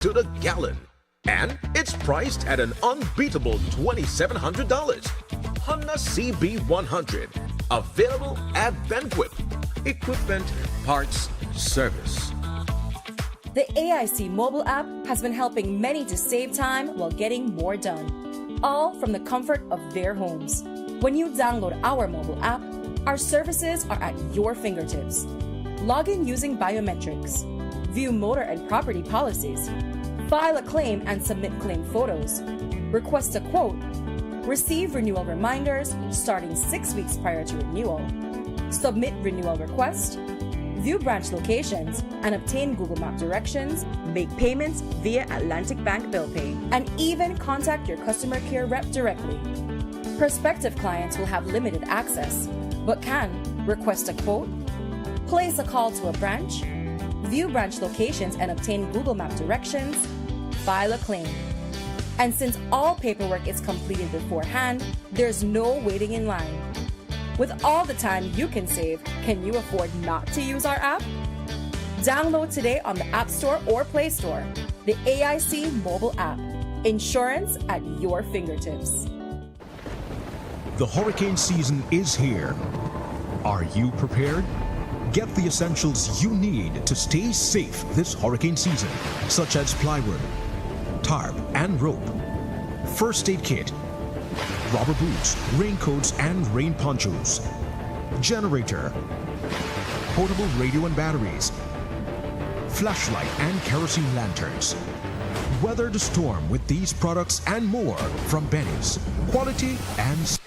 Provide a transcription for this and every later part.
to the gallon. And it's priced at an unbeatable $2,700. Honda CB100, available at Banquip. Equipment, parts, service. The AIC mobile app has been helping many to save time while getting more done, all from the comfort of their homes. When you download our mobile app, our services are at your fingertips. Log in using biometrics, view motor and property policies, file a claim and submit claim photos, request a quote, receive renewal reminders starting 6 weeks prior to renewal, submit renewal request, view branch locations and obtain Google Map directions, make payments via Atlantic Bank Bill Pay, and even contact your customer care rep directly. Prospective clients will have limited access, but can request a quote, place a call to a branch, view branch locations and obtain Google Map directions, file a claim. And since all paperwork is completed beforehand, there's no waiting in line. With all the time you can save, can you afford not to use our app? Download today on the App Store or Play Store. The AIC mobile app. Insurance at your fingertips. The hurricane season is here. Are you prepared? Get the essentials you need to stay safe this hurricane season, such as plywood, tarp and rope, first aid kit, rubber boots, raincoats and rain ponchos, generator, portable radio and batteries, flashlight and kerosene lanterns. Weather the storm with these products and more from Benny's. Quality and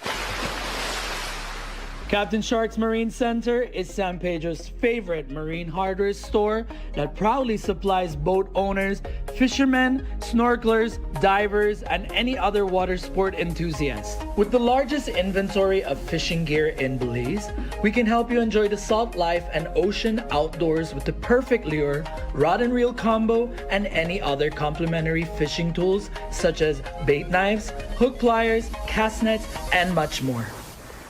Captain Shark's Marine Center is San Pedro's favorite marine hardware store that proudly supplies boat owners, fishermen, snorkelers, divers, and any other water sport enthusiast. With the largest inventory of fishing gear in Belize, we can help you enjoy the salt life and ocean outdoors with the perfect lure, rod and reel combo, and any other complimentary fishing tools such as bait knives, hook pliers, cast nets, and much more.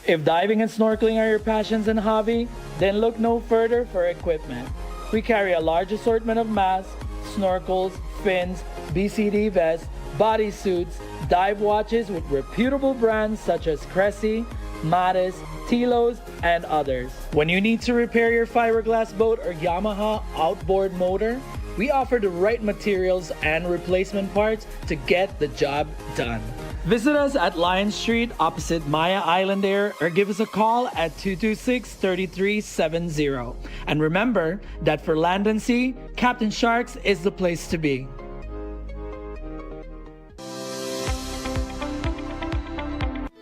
If diving and snorkeling are your passions and hobby, then look no further for equipment. We carry a large assortment of masks, snorkels, fins, BCD vests, bodysuits, dive watches with reputable brands such as Cressy, Mattis, Tilos, and others. When you need to repair your fiberglass boat or Yamaha outboard motor, we offer the right materials and replacement parts to get the job done. Visit us at Lion Street opposite Maya Island Air or give us a call at 226-3370. And remember that for land and sea, Captain Sharks is the place to be.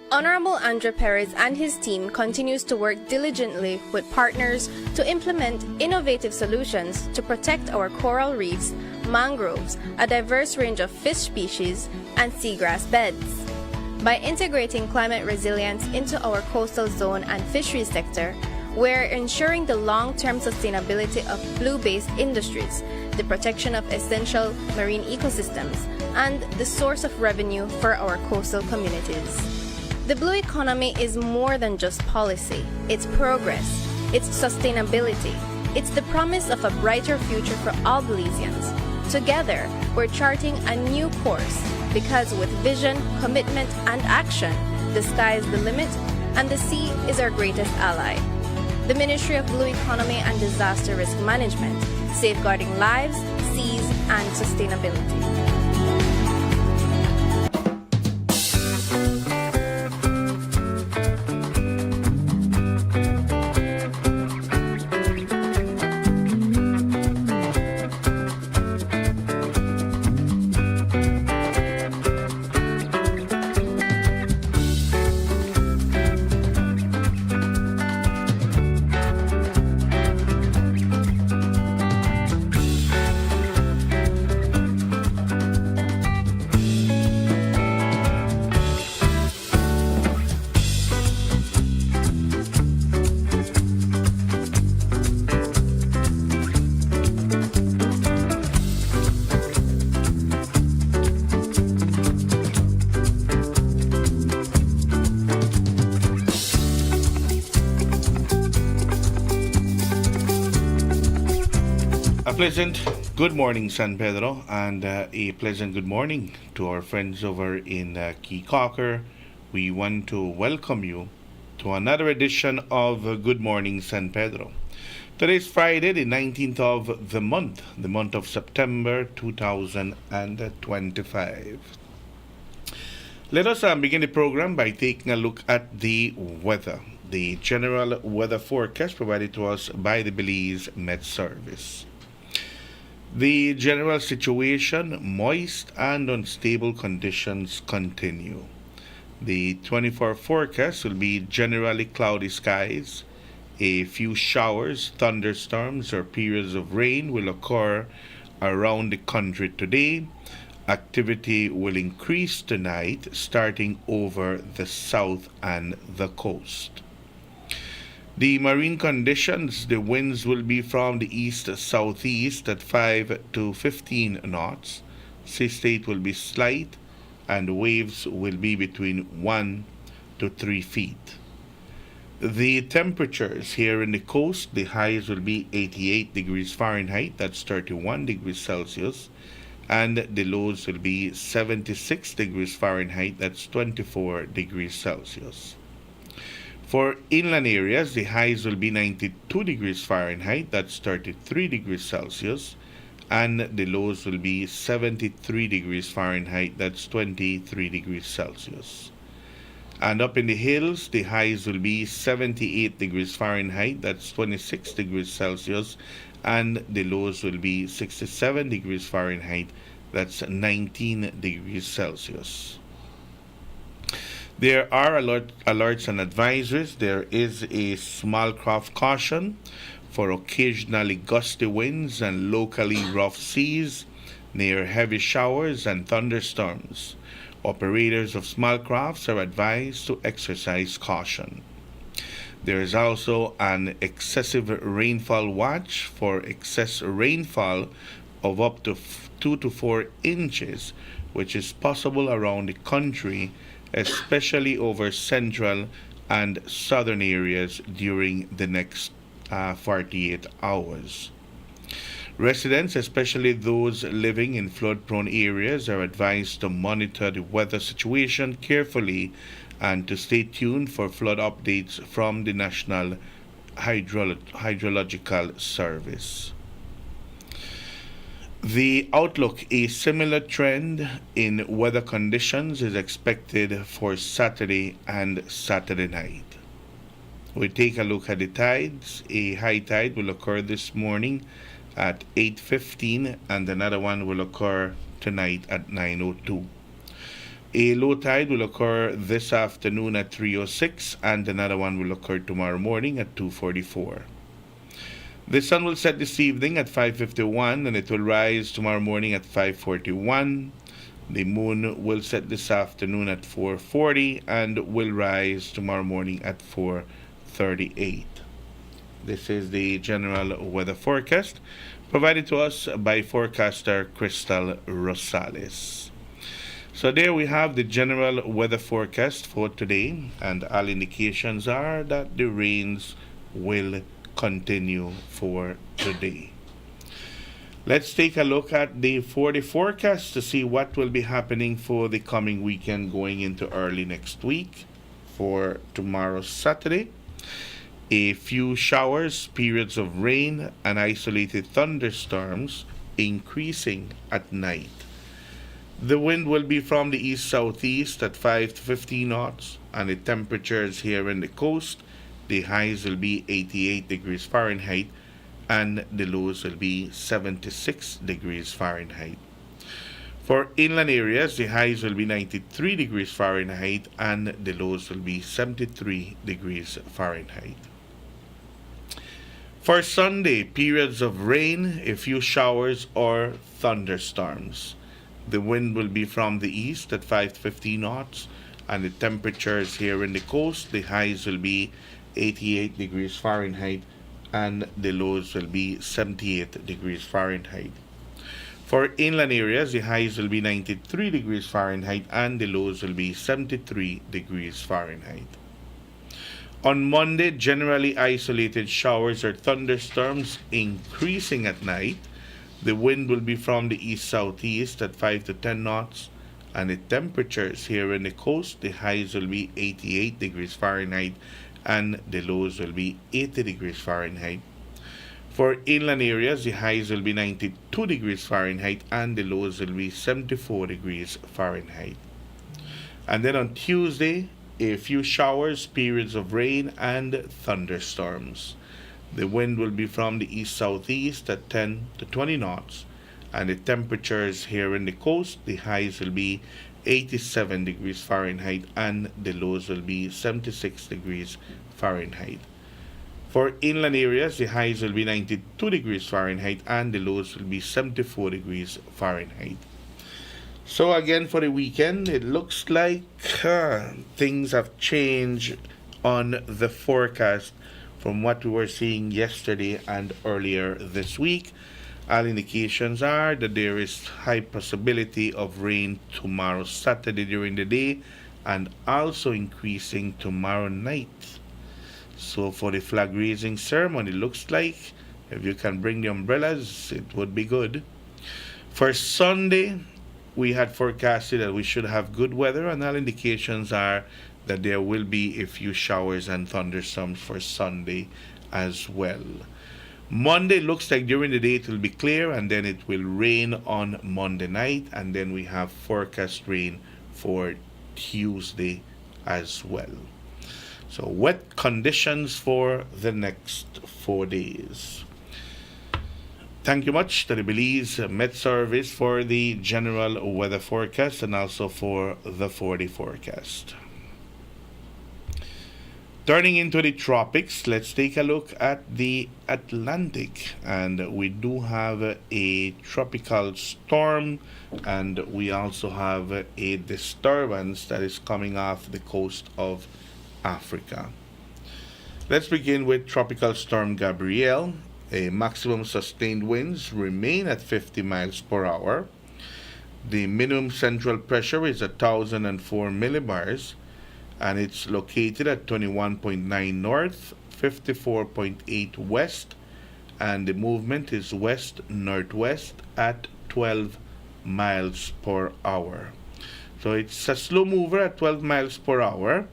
Honorable Andre Perez and his team continues to work diligently with partners to implement innovative solutions to protect our coral reefs, mangroves, a diverse range of fish species, and seagrass beds. By integrating climate resilience into our coastal zone and fisheries sector, we're ensuring the long-term sustainability of blue-based industries, the protection of essential marine ecosystems, and the source of revenue for our coastal communities. The blue economy is more than just policy. It's progress. It's sustainability. It's the promise of a brighter future for all Belizeans. Together, we're charting a new course because with vision, commitment, and action, the sky is the limit and the sea is our greatest ally. The Ministry of Blue Economy and Disaster Risk Management, safeguarding lives, seas, and sustainability. A pleasant Good morning, San Pedro, and a pleasant good morning to our friends over in Key Cocker. We want to welcome you to another edition of Good Morning, San Pedro. Today is Friday, the 19th of the month of September 2025. Let us begin the program by taking a look at the weather. The general weather forecast provided to us by the Belize Met Service. The general situation, moist and unstable conditions continue. The 24 forecast will be generally cloudy skies. A few showers, thunderstorms, or periods of rain will occur around the country today. Activity will increase tonight, starting over the south and the coast. The marine conditions, the winds will be from the east-southeast at 5 to 15 knots. Sea state will be slight, and waves will be between 1 to 3 feet. The temperatures here in the coast, the highs will be 88 degrees Fahrenheit, that's 31 degrees Celsius, and the lows will be 76 degrees Fahrenheit, that's 24 degrees Celsius. For inland areas, the highs will be 92 degrees Fahrenheit, that's 33 degrees Celsius, and the lows will be 73 degrees Fahrenheit, that's 23 degrees Celsius. And up in the hills, the highs will be 78 degrees Fahrenheit, that's 26 degrees Celsius, and the lows will be 67 degrees Fahrenheit, that's 19 degrees Celsius. There are alerts and advisories. There is a small craft caution for occasionally gusty winds and locally rough seas near heavy showers and thunderstorms. Operators of small crafts are advised to exercise caution. There is also an excessive rainfall watch for excess rainfall of up to 2 to 4 inches, which is possible around the country, especially over central and southern areas during the next 48 hours. Residents, especially those living in flood-prone areas, are advised to monitor the weather situation carefully and to stay tuned for flood updates from the National Hydrological Service. The outlook, a similar trend in weather conditions is expected for Saturday and Saturday night. We take a look at the tides. A high tide will occur this morning at 8:15 and another one will occur tonight at 9:02. A low tide will occur this afternoon at 3:06 and another one will occur tomorrow morning at 2:44. The sun will set this evening at 5:51 and it will rise tomorrow morning at 5:41. The moon will set this afternoon at 4:40 and will rise tomorrow morning at 4:38. This is the general weather forecast provided to us by forecaster Crystal Rosales. So there we have the general weather forecast for today, and all indications are that the rains will continue for today. Let's take a look at the forecast to see what will be happening for the coming weekend going into early next week. For tomorrow, Saturday, a few showers, periods of rain, and isolated thunderstorms increasing at night. The wind will be from the east-southeast at 5 to 15 knots, and the temperatures here in the coast, the highs will be 88 degrees Fahrenheit and the lows will be 76 degrees Fahrenheit. For inland areas, the highs will be 93 degrees Fahrenheit and the lows will be 73 degrees Fahrenheit. For Sunday, periods of rain, a few showers or thunderstorms. The wind will be from the east at 5 to 15 knots, and the temperatures here in the coast, the highs will be 88 degrees Fahrenheit and the lows will be 78 degrees Fahrenheit. For inland areas, the highs will be 93 degrees Fahrenheit and the lows will be 73 degrees Fahrenheit. On Monday, generally isolated showers or thunderstorms increasing at night. The wind will be from the east-southeast at 5 to 10 knots, and the temperatures here in the coast, the highs will be 88 degrees Fahrenheit and the lows will be 80 degrees Fahrenheit. For inland areas, the highs will be 92 degrees Fahrenheit and the lows will be 74 degrees Fahrenheit. And then on Tuesday, a few showers, periods of rain, and thunderstorms. The wind will be from the east-southeast at 10 to 20 knots, and the temperatures here in the coast, the highs will be 87 degrees Fahrenheit and the lows will be 76 degrees Fahrenheit. For inland areas, the highs will be 92 degrees Fahrenheit and the lows will be 74 degrees Fahrenheit. So again, for the weekend, it looks like things have changed on the forecast from what we were seeing yesterday and earlier this week. All indications are that there is high possibility of rain tomorrow Saturday during the day and also increasing tomorrow night. So for the flag raising ceremony, looks like if you can bring the umbrellas, it would be good. For Sunday, we had forecasted that we should have good weather, and all indications are that there will be a few showers and thunderstorms for Sunday as well. Monday looks like during the day it will be clear and then it will rain on Monday night, and then we have forecast rain for Tuesday as well. So wet conditions for the next 4 days. Thank you much to the Belize Met Service for the general weather forecast and also for the 4-day forecast. Turning into the tropics, let's take a look at the Atlantic. And we do have a tropical storm, and we also have a disturbance that is coming off the coast of Africa. Let's begin with Tropical Storm Gabrielle. A maximum sustained winds remain at 50 miles per hour. The minimum central pressure is 1,004 millibars, and it's located at 21.9 north, 54.8 west, and the movement is west-northwest at 12 miles per hour. So it's a slow mover at 12 miles per hour,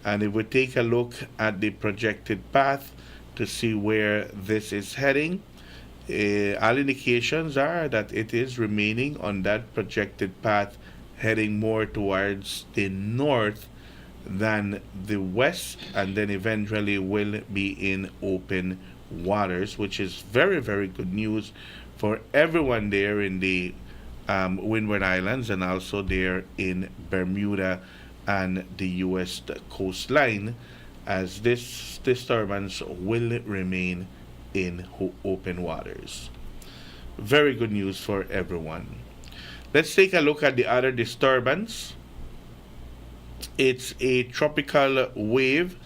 and if we take a look at the projected path to see where this is heading, all indications are that it is remaining on that projected path, heading more towards the north than the west, and then eventually will be in open waters, which is very, very good news for everyone there in the Windward Islands and also there in Bermuda and the U.S. coastline, as this disturbance will remain in open waters. Very good news for everyone. Let's take a look at the other disturbance. It's a tropical wave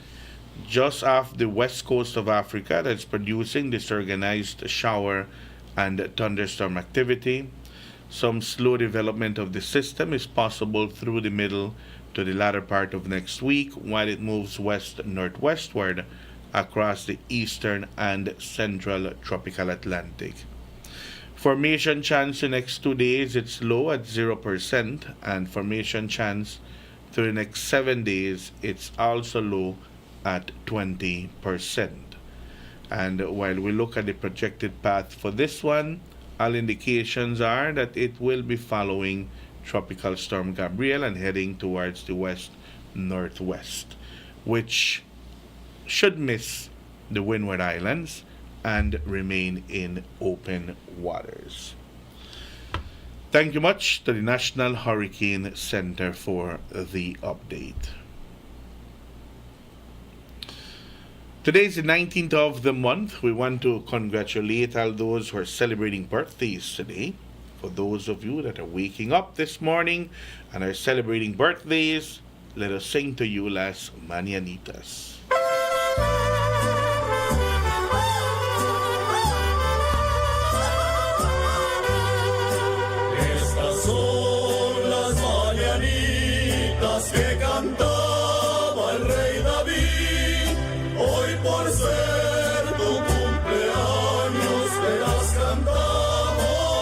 just off the west coast of Africa that's producing disorganized shower and thunderstorm activity. Some slow development of the system is possible through the middle to the latter part of next week while it moves west-northwestward across the eastern and central tropical Atlantic. Formation chance the next 2 days, it's low at 0%, and formation chance through the next 7 days, it's also low at 20%. And while we look at the projected path for this one, all indications are that it will be following Tropical Storm Gabrielle and heading towards the west-northwest, which should miss the Windward Islands and remain in open waters. Thank you much to the National Hurricane Center for the update. Today is the 19th of the month. We want to congratulate all those who are celebrating birthdays today. For those of you that are waking up this morning and are celebrating birthdays, let us sing to you Las Mañanitas. Estas son las mañanitas que cantaba el rey David. Hoy por ser tu cumpleaños te las cantamos.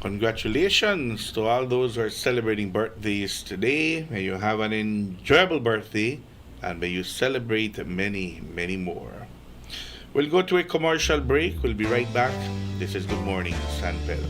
Congratulations to all those who are celebrating birthdays today. May you have an enjoyable birthday and may you celebrate many, many more. We'll go to a commercial break. We'll be right back. This is Good Morning San Pedro.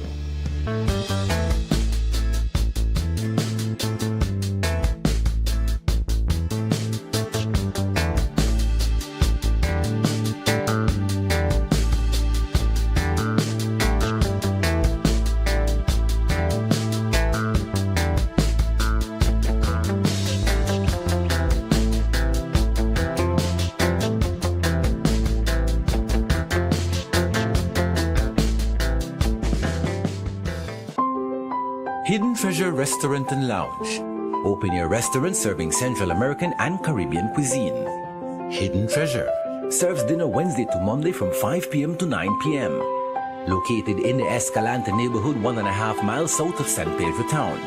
Hidden Treasure Restaurant and Lounge. Open-air restaurant serving Central American and Caribbean cuisine. Hidden Treasure serves dinner Wednesday to Monday from 5 p.m. to 9 p.m. Located in the Escalante neighborhood 1.5 miles south of San Pedro town.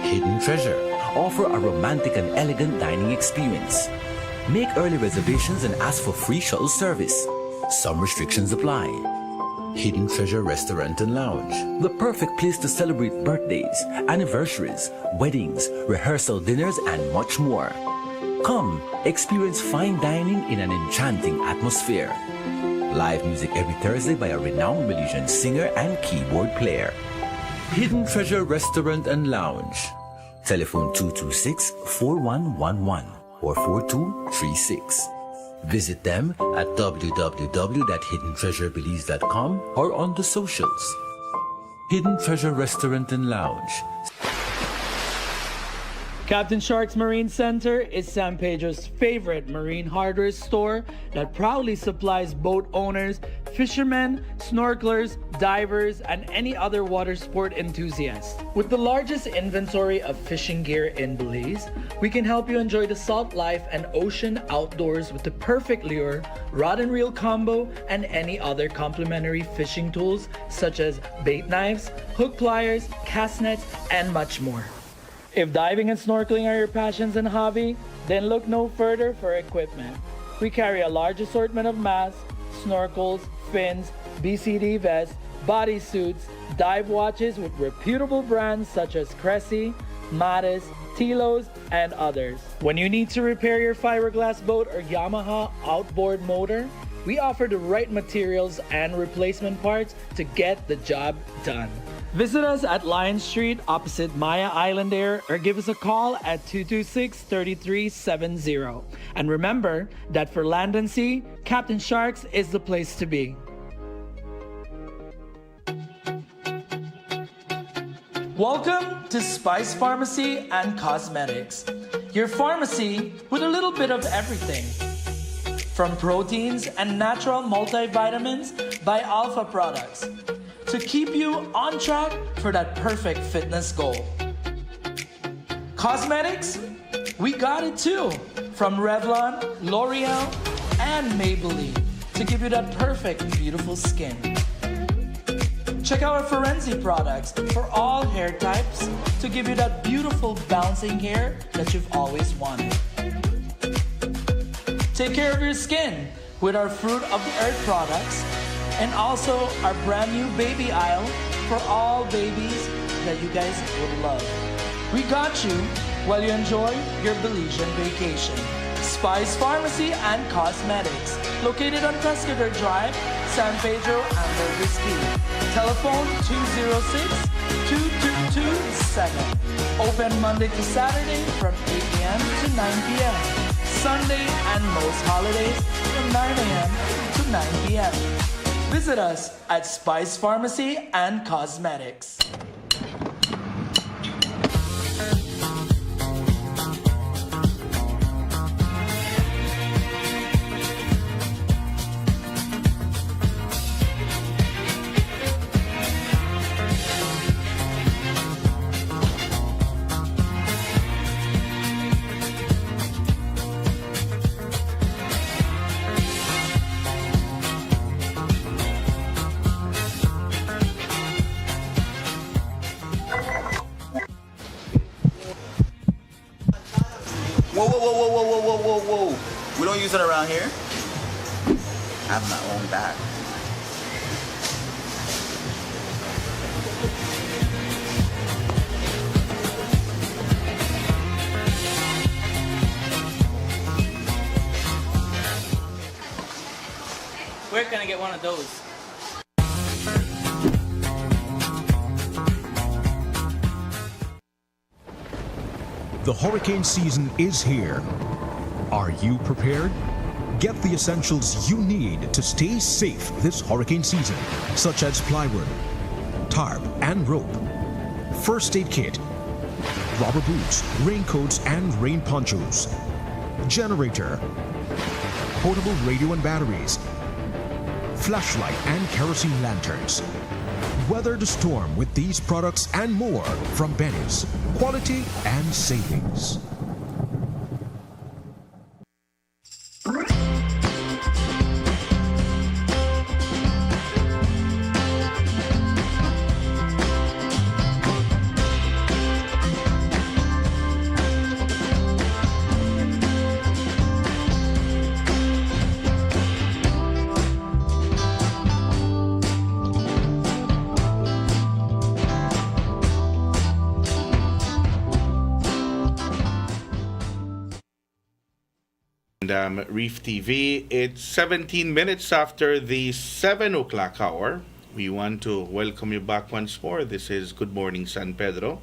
Hidden Treasure offer a romantic and elegant dining experience. Make early reservations and ask for free shuttle service. Some restrictions apply. Hidden Treasure Restaurant and Lounge, the perfect place to celebrate birthdays, anniversaries, weddings, rehearsal dinners, and much more. Come, experience fine dining in an enchanting atmosphere. Live music every Thursday by a renowned Malaysian singer and keyboard player. Hidden Treasure Restaurant and Lounge. Telephone 226-4111 or 4236. Visit them at www.hiddentreasurebelize.com or on the socials. Hidden Treasure Restaurant and Lounge. Captain Shark's Marine Center is San Pedro's favorite marine hardware store that proudly supplies boat owners, fishermen, snorkelers, divers, and any other water sport enthusiast. With the largest inventory of fishing gear in Belize, we can help you enjoy the salt life and ocean outdoors with the perfect lure, rod and reel combo, and any other complimentary fishing tools such as bait knives, hook pliers, cast nets, and much more. If diving and snorkeling are your passions and hobby, then look no further for equipment. We carry a large assortment of masks, snorkels, fins, BCD vests, bodysuits, dive watches with reputable brands such as Cressy, Mattis, Tilos, and others. When you need to repair your fiberglass boat or Yamaha outboard motor, we offer the right materials and replacement parts to get the job done. Visit us at Lion Street opposite Maya Island Air or give us a call at 226-3370. And remember that for land and sea, Captain Sharks is the place to be. Welcome to Spice Pharmacy and Cosmetics, your pharmacy with a little bit of everything. From proteins and natural multivitamins by Alpha Products, to keep you on track for that perfect fitness goal. Cosmetics, we got it too. From Revlon, L'Oreal, and Maybelline to give you that perfect, beautiful skin. Check out our Forensi products for all hair types to give you that beautiful bouncing hair that you've always wanted. Take care of your skin with our Fruit of the Earth products and also our brand new baby aisle for all babies that you guys would love. We got you while you enjoy your Belizean vacation. Spice Pharmacy and Cosmetics, located on Pescador Drive, San Pedro, and Whiskey. Telephone 206-2227. Open Monday to Saturday from 8 a.m. to 9 p.m. Sunday and most holidays from 9 a.m. to 9 p.m. Visit us at Spice Pharmacy and Cosmetics. Whoa. We don't use it around here. I have my own bag. Where can I get one of those? The hurricane season is here. Are you prepared? Get the essentials you need to stay safe this hurricane season, such as plywood, tarp and rope, first aid kit, rubber boots, raincoats and rain ponchos, generator, portable radio and batteries, flashlight and kerosene lanterns. Weather the storm with these products and more from Benny's. Quality and savings. Reef TV. It's 17 minutes after the 7 o'clock hour. We want to welcome you back once more. This is Good Morning San Pedro.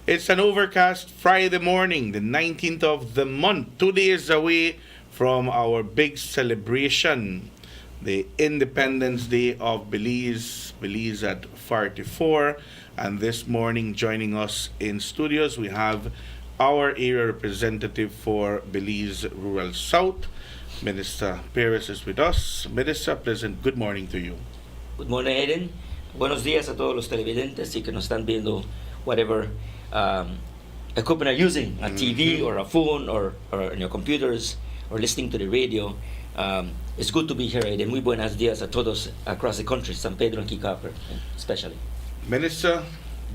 It's an overcast Friday morning, the 19th of the month, 2 days away from our big celebration, the Independence Day of Belize, Belize at 44. And this morning, joining us in studios, we have our area representative for Belize Rural South, Minister Perez is with us. Minister, pleasant good morning to you. Good morning, Aiden. Buenos días a todos los televidentes y que nos están viendo whatever equipment are using, a TV or a phone or on your computers or listening to the radio. It's good to be here, Aiden. Muy buenos días a todos across the country, San Pedro and Kikaper especially. Minister,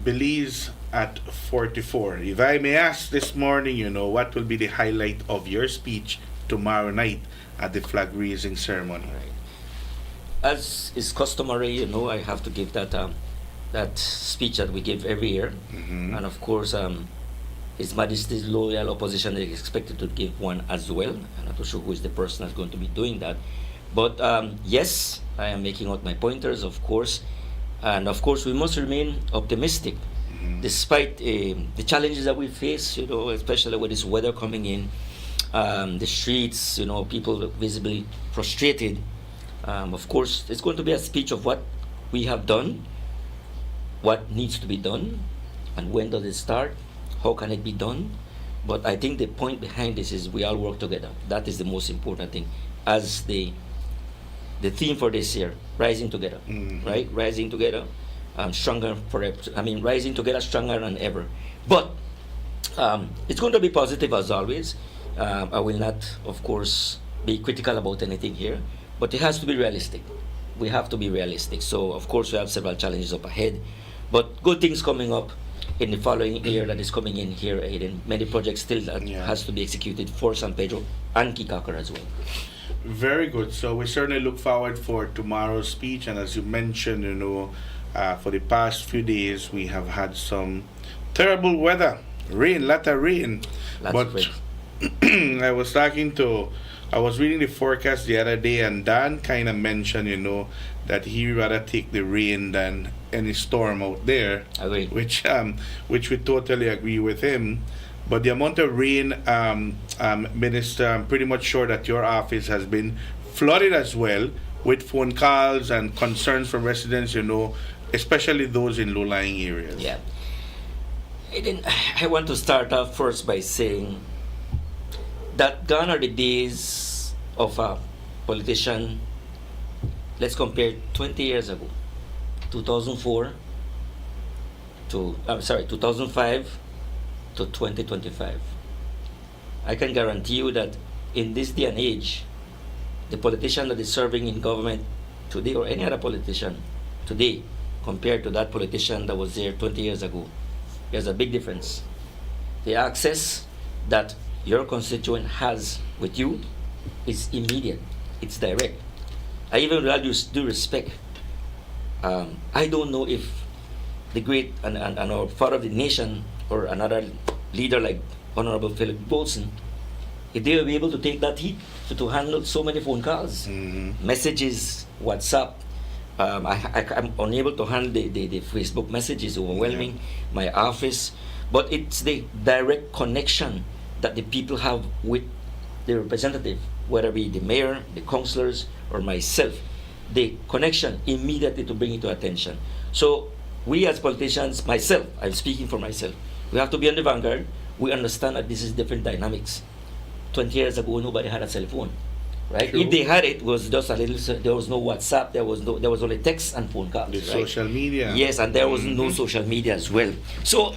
Belize at 44. If I may ask this morning, what will be the highlight of your speech tomorrow night at the flag raising ceremony? Right. As is customary, I have to give that speech that we give every year, and of course, His Majesty's loyal opposition is expected to give one as well. I'm not too sure who is the person that's going to be doing that, but yes, I am making out my pointers, of course, and of course, we must remain optimistic. Despite the challenges that we face, especially with this weather coming in, the streets, people visibly frustrated. Of course, it's going to be a speech of what we have done, what needs to be done, and when does it start, how can it be done. But I think the point behind this is we all work together. That is the most important thing. As the theme for this year, rising together, right? Rising together. Stronger forever. Rising together stronger than ever. But it's going to be positive as always. I will not, of course, be critical about anything here, but it has to be realistic. We have to be realistic. So, of course, we have several challenges up ahead, but good things coming up in the following year that is coming in here, Aiden. Many projects still that has to be executed for San Pedro and Kikaker as well. Very good. So we certainly look forward for tomorrow's speech, and as you mentioned, for the past few days, we have had some terrible weather, lot of rain. But I was reading the forecast the other day, and Dan kind of mentioned, that he rather take the rain than any storm out there. Agree. Which we totally agree with him. But the amount of rain, Minister, I'm pretty much sure that your office has been flooded as well with phone calls and concerns from residents, especially those in low-lying areas. Yeah. I want to start off first by saying that gone are the days of a politician. Let's compare 20 years ago, 2005 to 2025. I can guarantee you that in this day and age, the politician that is serving in government today, or any other politician today, compared to that politician that was there 20 years ago, there's a big difference. The access that your constituent has with you is immediate, it's direct. I even with all due respect, I don't know if the great and our father of the nation or another leader like Honorable Philip Bolson, if they will be able to take that heat to handle so many phone calls, messages, WhatsApp. I'm unable to handle the Facebook messages, overwhelming my office. But it's the direct connection that the people have with the representative, whether it be the mayor, the councillors, or myself. The connection immediately to bring it to attention. So we as politicians, myself, I'm speaking for myself, we have to be on the vanguard. We understand that this is different dynamics. 20 years ago, nobody had a cell phone, right? True. If they had it, it was just a little. There was no WhatsApp. There was only text and phone calls. The right? social media. Yes, and there was no social media as well. So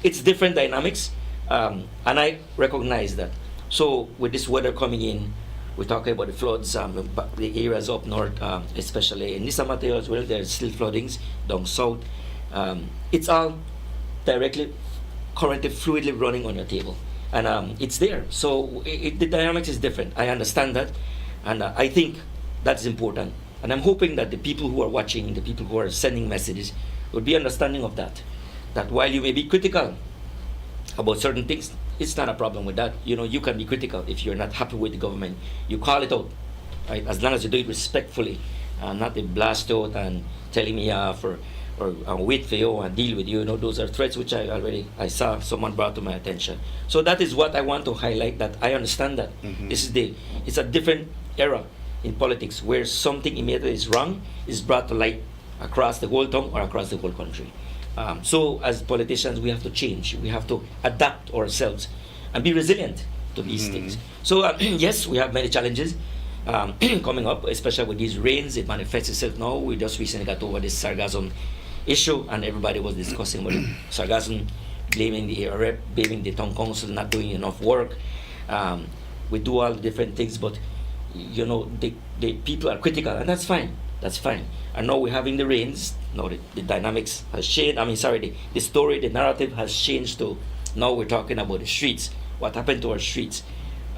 it's different dynamics, and I recognize that. So with this weather coming in, we're talking about the floods, the areas up north, especially in San Mateo as well. There's still floodings down south. It's all directly, currently, fluidly running on your table. And it's there. So the dynamics is different. I understand that. And I think that's important. And I'm hoping that the people who are watching, the people who are sending messages, will be understanding of that. That while you may be critical about certain things, it's not a problem with that. You can be critical if you're not happy with the government. You call it out, right? As long as you do it respectfully, not to blast out and telling me off or wait for you and deal with you. Those are threats which I saw someone brought to my attention. So that is what I want to highlight, that I understand that it's a different era in politics where something immediately is wrong is brought to light across the whole town or across the whole country. So as politicians, we have to change. We have to adapt ourselves and be resilient to these things. So yes, we have many challenges coming up, especially with these rains. It manifests itself now. We just recently got over this sargassum issue, and everybody was discussing about sargassum, blaming the ARF, blaming the town council not doing enough work. We do all the different things, but the people are critical, and that's fine. That's fine. And now we're having the rains. Now the dynamics has changed. The story, the narrative has changed to now we're talking about the streets. What happened to our streets?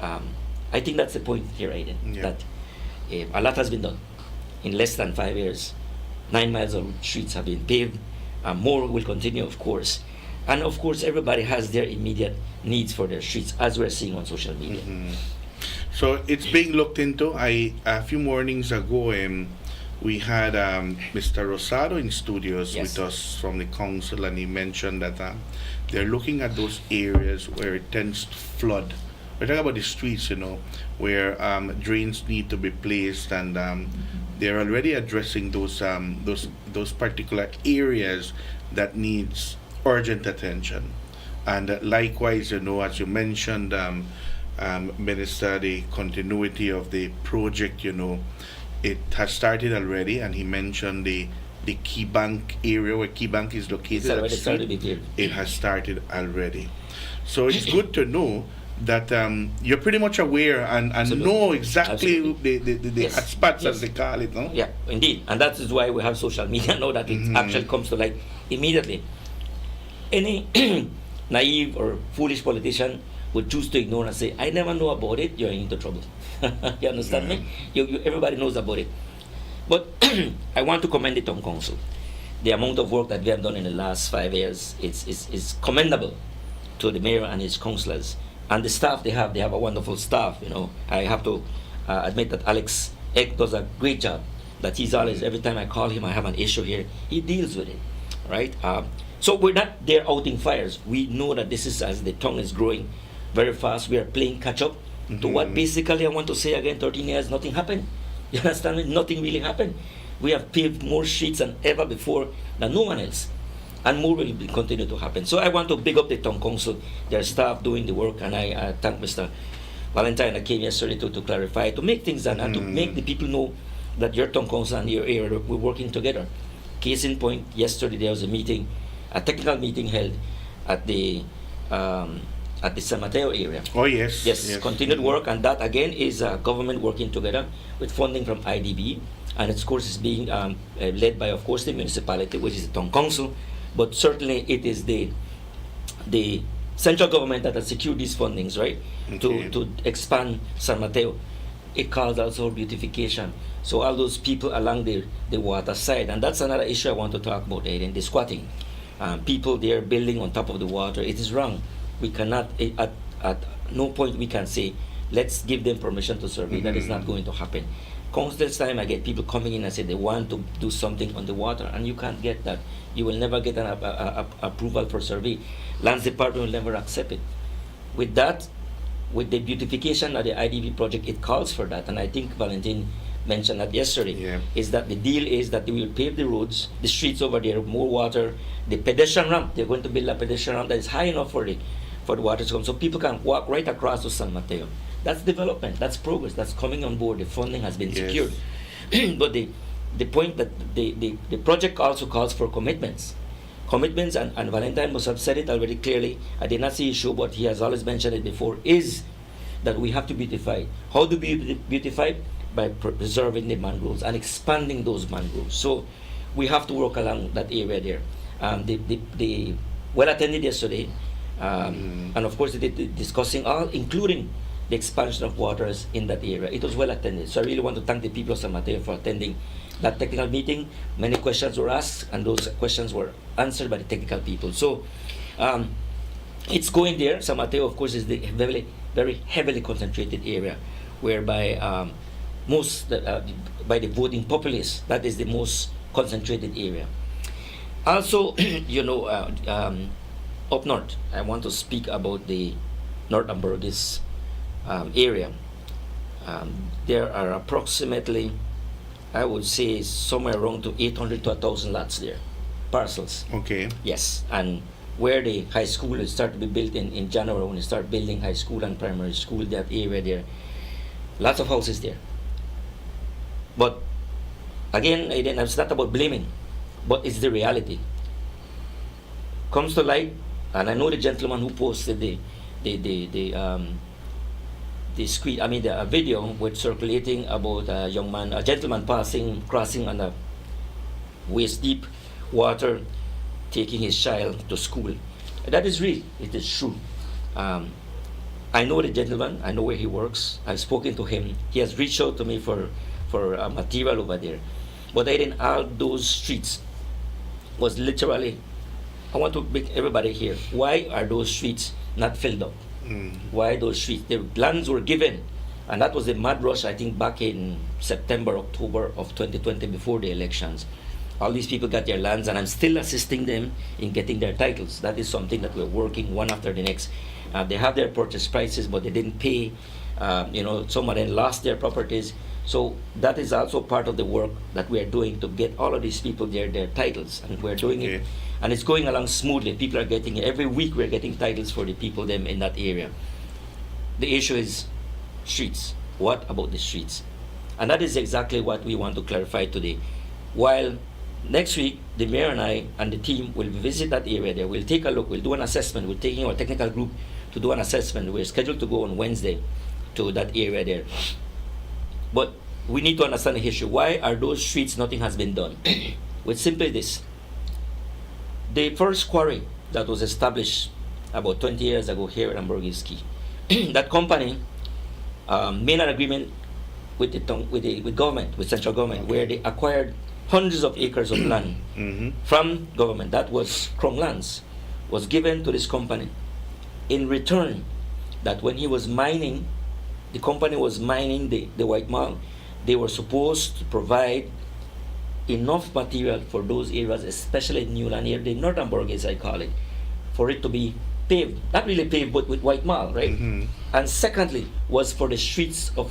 I think that's the point here, Aiden. Yeah. That a lot has been done in less than 5 years. 9 miles of streets have been paved. More will continue, of course. And of course, everybody has their immediate needs for their streets, as we're seeing on social media. So it's being looked into. A few mornings ago, we had Mr. Rosado in studios with us from the council, and he mentioned that they're looking at those areas where it tends to flood. We're talking about the streets, where drains need to be placed, and they're already addressing those particular areas that needs urgent attention. And likewise, as you mentioned, Minister, the continuity of the project, it has started already, and he mentioned the Key Bank area where Key Bank is located. It has started already. So it's good to know that you're pretty much aware and know exactly the hotspots, as they call it, no? Yeah, indeed. And that is why we have social media now, that it actually comes to light immediately. Any naive or foolish politician would choose to ignore and say, I never know about it, you're into trouble. You understand me? Everybody knows about it. But I want to commend the town council. The amount of work that we have done in the last 5 years is commendable to the mayor and his councillors. And the staff they have a wonderful staff. I have to admit that Alex Eck does a great job. That he's always, every time I call him, I have an issue here, he deals with it, right? So we're not there outing fires. We know that this is, as the town is growing very fast, we are playing catch up to what basically I want to say again, 13 years, nothing happened. You understand me? Nothing really happened. We have paved more streets than ever before than no one else. And more will continue to happen. So I want to big up the town council, their staff doing the work, and I thank Mr. Valentine that came yesterday to clarify, to make things done, and to make the people know that your town council and your area, we're working together. Case in point, yesterday there was a technical meeting held at the San Mateo area. Oh, yes. Yes, continued work, and that again is government working together with funding from IDB, and of course is being led by, of course, the municipality, which is the town council, but certainly it is the central government that has secured these fundings, right, to expand San Mateo. It calls also beautification. So all those people along the water side, and that's another issue I want to talk about, Aiden, the squatting. People there building on top of the water, it is wrong. We cannot, at no point we can say let's give them permission to survey. That is not going to happen. Countless time I get people coming in and say they want to do something on the water, and you can't get that. You will never get an approval for survey. Lands Department will never accept it. With that, with the beautification of the IDB project, it calls for that, and I think Valentin mentioned that yesterday. Is that the deal is that they will pave the roads, the streets over there, more water, the pedestrian ramp. They're going to build a pedestrian ramp that is high enough for the water to come, so people can walk right across to San Mateo. That's development. That's progress. That's coming on board. The funding has been secured. But the point that the project also calls for commitments. Commitments, and Valentine must have said it already clearly. I did not see his show, but he has always mentioned it before, is that we have to beautify. How do we beautify? By preserving the mangroves and expanding those mangroves. So we have to work along that area there. The well attended yesterday, and of course they did discussing all, including the expansion of waters in that area. It was well attended. So I really want to thank the people of San Mateo for attending that technical meeting. Many questions were asked, and those questions were answered by the technical people. So it's going there. San Mateo, of course, is the very, very heavily concentrated area, whereby by the voting populace, that is the most concentrated area. Also, up north, I want to speak about the North Ambergris area. There are approximately, I would say, somewhere around to 800 to 1,000 lots there, parcels. Okay. Yes, and where the high school will start to be built in January, when you start building high school and primary school, that area there, lots of houses there. But again, it's not about blaming, but it's the reality. Comes to light, and I know the gentleman who posted the video with circulating about a gentleman crossing on a waist deep water, taking his child to school. That is real. It is true. I know the gentleman. I know where he works. I've spoken to him. He has reached out to me for material over there. But all those streets was literally, I want to make everybody here, why are those streets not filled up? Why those streets? The lands were given, and that was the mad rush, I think, back in September, October of 2020, before the elections. All these people got their lands, and I'm still assisting them in getting their titles. That is something that we're working one after the next. They have their purchase prices, but they didn't pay. Some of them lost their properties. So that is also part of the work that we are doing to get all of these people their titles, and we're doing it, and it's going along smoothly. People are getting it. Every week we're getting titles for the people them in that area. The issue is streets. What about the streets? And that is exactly what we want to clarify today. While next week the mayor and I and the team will visit that area there, we'll take a look, we'll do an assessment. We're taking our technical group to do an assessment. We're scheduled to go on Wednesday to that area there. But we need to understand the issue. Why are those streets nothing has been done? With simply this. The first quarry that was established about 20 years ago here in Ambergris Key, that company made an agreement with government, with central government, where they acquired hundreds of acres of land from government. That was Krong lands, was given to this company. In return, that when he was mining, the company was mining the white marl, they were supposed to provide enough material for those areas, especially New Land here, the North Ambergris, I call it, for it to be paved. Not really paved, but with white marl, right? And secondly, was for the streets of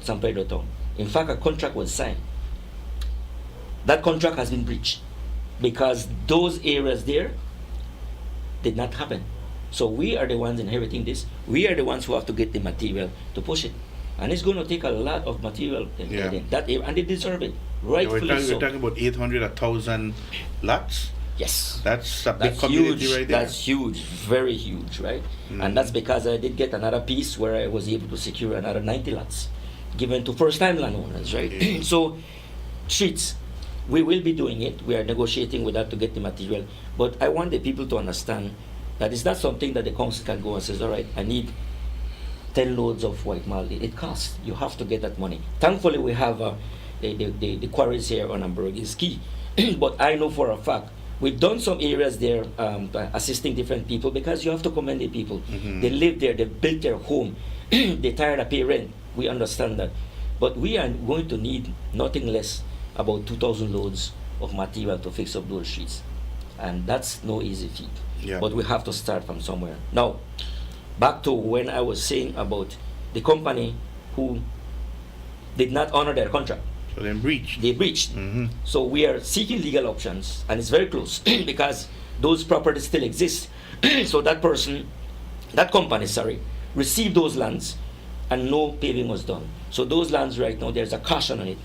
San Pedro town. In fact, a contract was signed. That contract has been breached because those areas there did not happen. So we are the ones inheriting this. We are the ones who have to get the material to push it. And it's going to take a lot of material in that area, and they deserve it. Rightfully so. We're talking about 800, 1,000 lots? Yes. That's a big community huge. right there. That's huge, very huge, right? And that's because I did get another piece where I was able to secure another 90 lots given to first-time landowners, right? So, streets, we will be doing it. We are negotiating with that to get the material. But I want the people to understand that it's not something that the council can go and says, all right, I need 10 loads of white marl. It costs. You have to get that money. Thankfully, we have the quarries here on Ambergris Key. But I know for a fact, we've done some areas there assisting different people, because you have to commend the people. They live there, they built their home. they're tired of pay rent. We understand that. But we are going to need nothing less about 2,000 loads of material to fix up those streets. And that's no easy feat. Yeah. But we have to start from somewhere. Now, back to when I was saying about the company who did not honor their contract. So they breached. They breached. Mhm. So we are seeking legal options, and it's very close because those properties still exist. So that company, received those lands, and no paving was done. So those lands right now, there's a caution on it.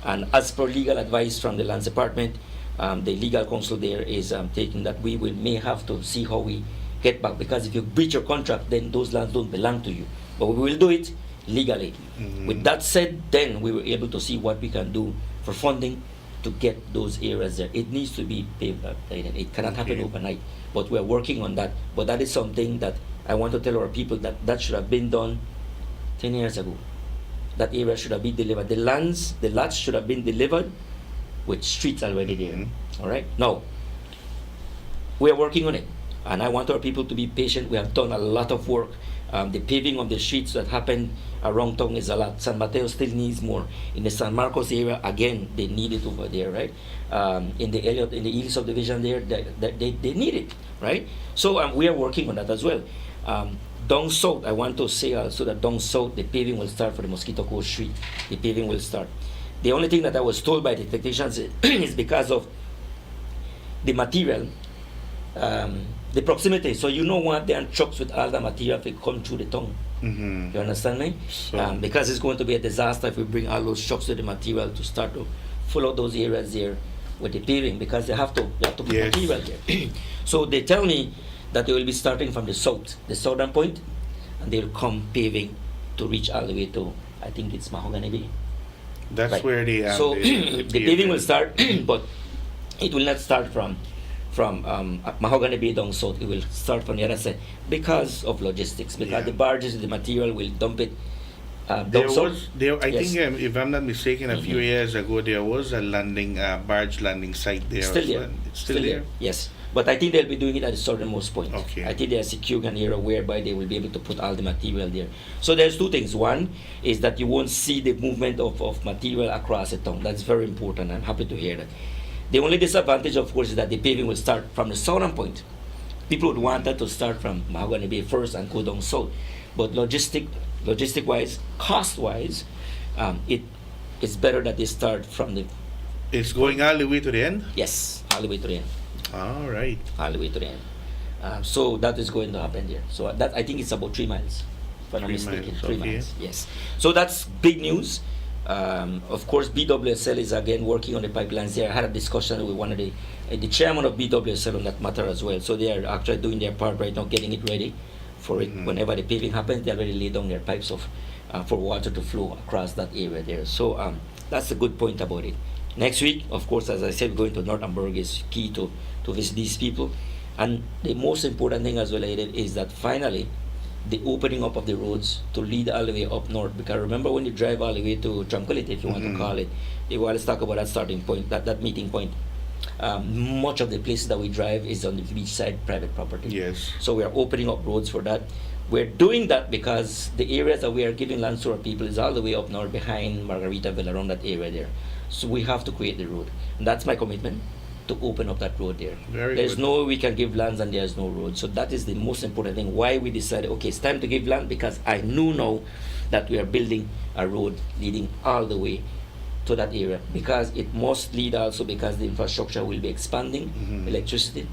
And as per legal advice from the lands department, the legal counsel there is taking that we may have to see how we get back, because if you breach your contract, then those lands don't belong to you. But we will do it legally. With that said, then we were able to see what we can do for funding to get those areas there. It needs to be paved up. It cannot happen overnight, but we're working on that. But that is something that I want to tell our people that should have been done 10 years ago. That area should have been delivered. The lots should have been delivered with streets already there. All right. Now, we are working on it, and I want our people to be patient. We have done a lot of work. The paving of the streets that happened around town is a lot. San Mateo still needs more. In the San Marcos area, again, they need it over there, right? In the Ely subdivision there, they need it, right? So we are working on that as well. Down south, I want to say also that down south, the paving will start for the Mosquito Coast Street. The paving will start. The only thing that I was told by the technicians is because of the material, the proximity. So you know what, there are trucks with all the material if they come through the town. You understand me? So, because it's going to be a disaster if we bring all those trucks with the material to start to fill out those areas there with the paving, because they have to put material there. So they tell me that they will be starting from the southern point, and they'll come paving to reach all the way to, I think it's Mahogany Bay. that's Right. where they So the paving will start, but it will not start from Mahogany Bay down south. It will start from the other side because of logistics, because the barges, the material will dump it down south. I Yes. think, if I'm not mistaken, a few years ago there was a barge landing site there. Still as there. well. It's still there. Yes. But I think they'll be doing it at the southernmost point. Okay. I think they are securing an area whereby they will be able to put all the material there. So there's two things. One is that you won't see the movement of material across the town. That's very important. I'm happy to hear that. The only disadvantage, of course, is that the paving will start from the southern point. People would want that to start from Mahogany Bay first and go down south. But logistic-wise, cost-wise, it's better that they start from the... It's going all the way to the end? Yes, all the way to the end. All right. All the way to the end. So that is going to happen there. So that, I think it's about 3 miles, if I'm not 3 mistaken. miles, 3 okay. miles, yes. So that's big news. Of course, BWSL is again working on the pipelines there. I had a discussion with one of the chairman of BWSL on that matter as well. So they are actually doing their part right now, getting it ready for it. Whenever the paving happens, they already lay down their pipes for water to flow across that area there. So that's a good point about it. Next week, of course, as I said, going to Northernburg is key to visit these people. And the most important thing as well is that finally, the opening up of the roads to lead all the way up north. Because remember, when you drive all the way to Tranquility, if you want to call it, they will talk about that starting point, that meeting point. Much of the places that we drive is on the beachside private property. Yes. So we are opening up roads for that. We're doing that because the areas that we are giving lands to our people is all the way up north behind Margaritaville, around that area there. So we have to create the road. And that's my commitment, to open up that road there. There's good. no way we can give lands and there's no road. So that is the most important thing. Why we decided, okay, it's time to give land, because I know now that we are building a road leading all the way to that area. Because it must lead also because the infrastructure will be expanding, electricity,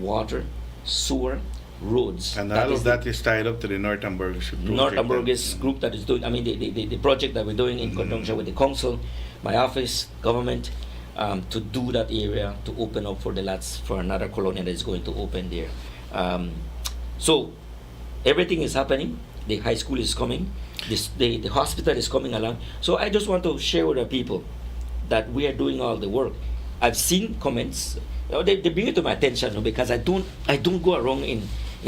water, sewer, roads. And all of that is tied up to the Northernburg project. Northernburg is group that is doing, I mean, the project that we're doing in conjunction with the council, my office, government, to do that area, to open up for the lots for another colony that is going to open there. So everything is happening. The high school is coming. The hospital is coming along. So I just want to share with the people that we are doing all the work. I've seen comments. They bring it to my attention, because I don't go around in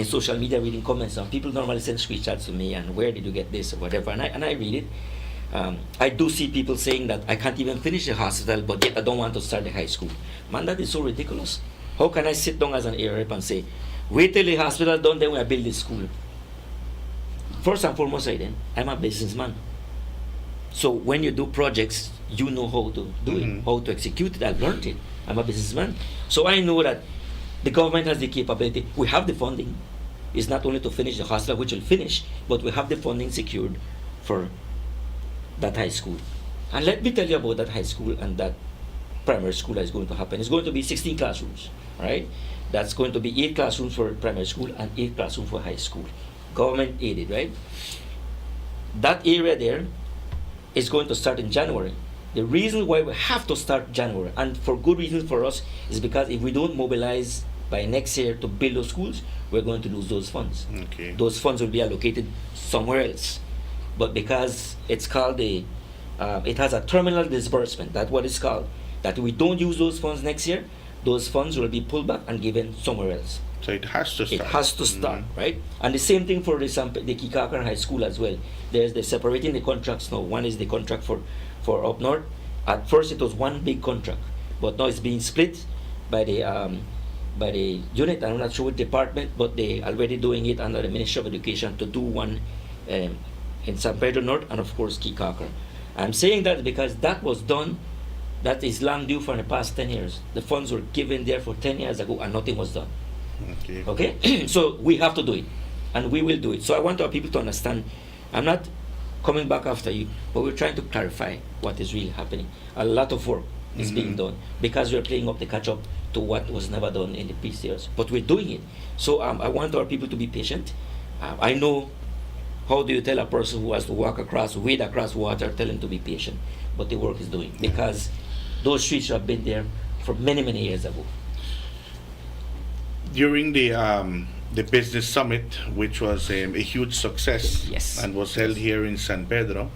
social media reading comments. People normally send screenshots to me and where did you get this or whatever, and I read it. I do see people saying that I can't even finish the hospital, but yet I don't want to start the high school. Man, that is so ridiculous. How can I sit down as an area rep and say, wait till the hospital done, then we build the school? first and foremost, Aiden, I'm a businessman. So when you do projects, you know how to do it, how to execute it. I've learned it. I'm a businessman. So I know that the government has the capability. We have the funding. It's not only to finish the hospital, which will finish, but we have the funding secured for that high school. And let me tell you about that high school and that primary school that is going to happen. It's going to be 16 classrooms, right? That's going to be 8 classrooms for primary school and 8 classrooms for high school. Government aided, right? That area there is going to start in January. The reason why we have to start January, and for good reasons for us, is because if we don't mobilize by next year to build those schools, we're going to lose those funds. Okay. Those funds will be allocated somewhere else. But because it's called it has a terminal disbursement, that's what it's called, that we don't use those funds next year, those funds will be pulled back and given somewhere else. So it has to start. It has to start, right? And the same thing for the Kikakar High School as well. They're separating the contracts now. One is the contract for up north. At first it was one big contract, but now it's being split by the unit. I'm not sure what department, but they already doing it under the Ministry of Education to do one in San Pedro North and of course Kikakar. I'm saying that because that was done, that is long due for the past 10 years. The funds were given there for 10 years ago and nothing was done. Okay? So we have to do it and we will do it. So I want our people to understand, I'm not coming back after you, but we're trying to clarify what is really happening. A lot of work is being done because we're playing up the catch-up to what was never done in the previous years. But we're doing it. So I want our people to be patient. I know, how do you tell a person who has to wade across water, tell him to be patient? But the work is doing, because those streets have been there for many, many years ago. During the business summit, which was a huge success, yes, and was held here in San Pedro,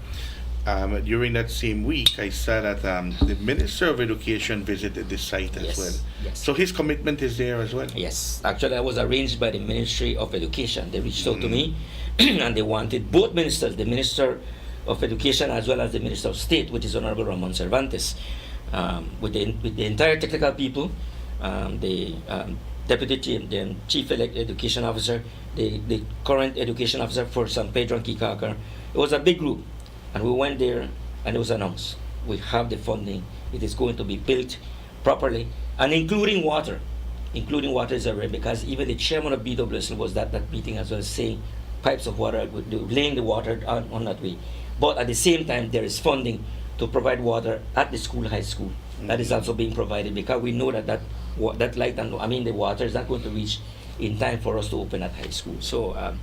during that same week, I saw that the Minister of Education visited the site as well. Yes. So his commitment is there as well. Yes, actually, I was arranged by the Ministry of Education. They reached out to me, and they wanted both ministers, the Minister of Education as well as the Minister of State, which is Honorable Ramon Cervantes, with the entire technical people, the Deputy Chief Education Officer, the current Education Officer for San Pedro and Kikakar. It was a big group, and we went there, and it was announced, we have the funding. It is going to be built properly, and including water. Including water is a rare, because even the chairman of BWS was that meeting as well, saying pipes of water, laying the water on that way. But at the same time, there is funding to provide water at the school, high school. That is also being provided, because we know that light and the water is not going to reach in time for us to open at high school. So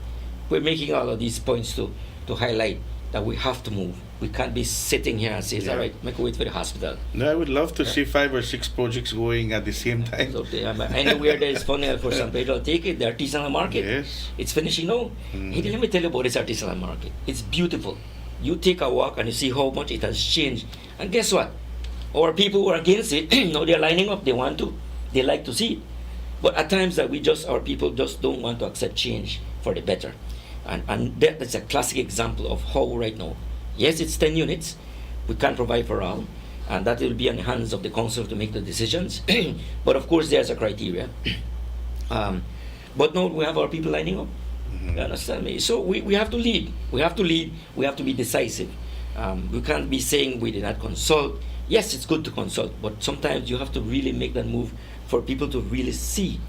we're making all of these points to highlight that we have to move. We can't be sitting here and say, all right, make a wait for the hospital. No, I would love to see 5 or 6 projects going at the same time. So anywhere there is funding for San Pedro, take it. The artisanal market, yes, it's finishing now. Hey, let me tell you about this artisanal market. It's beautiful. You take a walk and you see how much it has changed. And guess what? Our people who are against it, now they're lining up. They want to. They like to see it. But at times that our people just don't want to accept change for the better. And that's a classic example of how right now, yes, it's 10 units, we can't provide for all, and that will be in the hands of the council to make the decisions. But of course, there's a criteria. But now we have our people lining up. You understand me? So we have to lead. We have to lead. We have to be decisive. We can't be saying we did not consult. Yes, it's good to consult, but sometimes you have to really make that move for people to really see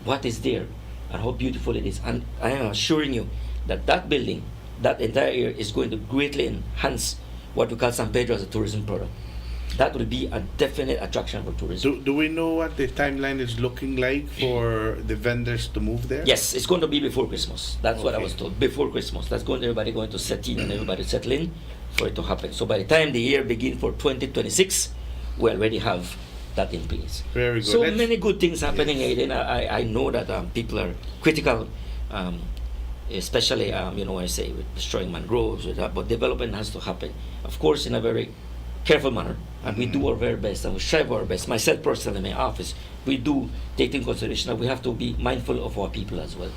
what is there and how beautiful it is. And I am assuring you that building, that entire area, is going to greatly enhance what we call San Pedro as a tourism product. That will be a definite attraction for tourism. Do we know what the timeline is looking like for the vendors to move there? Yes, it's going to be before Christmas. That's what I was told. Before Christmas. That's everybody going to set in and everybody settle in for it to happen. So by the time the year begins for 2026, we already have that in place. Very good. So many good things happening, yes. Aiden. I know that people are critical, especially I say with destroying mangroves, but development has to happen, of course, in a very careful manner, and we do our very best, and we strive our best. Myself personally, in my office, we do take into consideration that we have to be mindful of our people as well.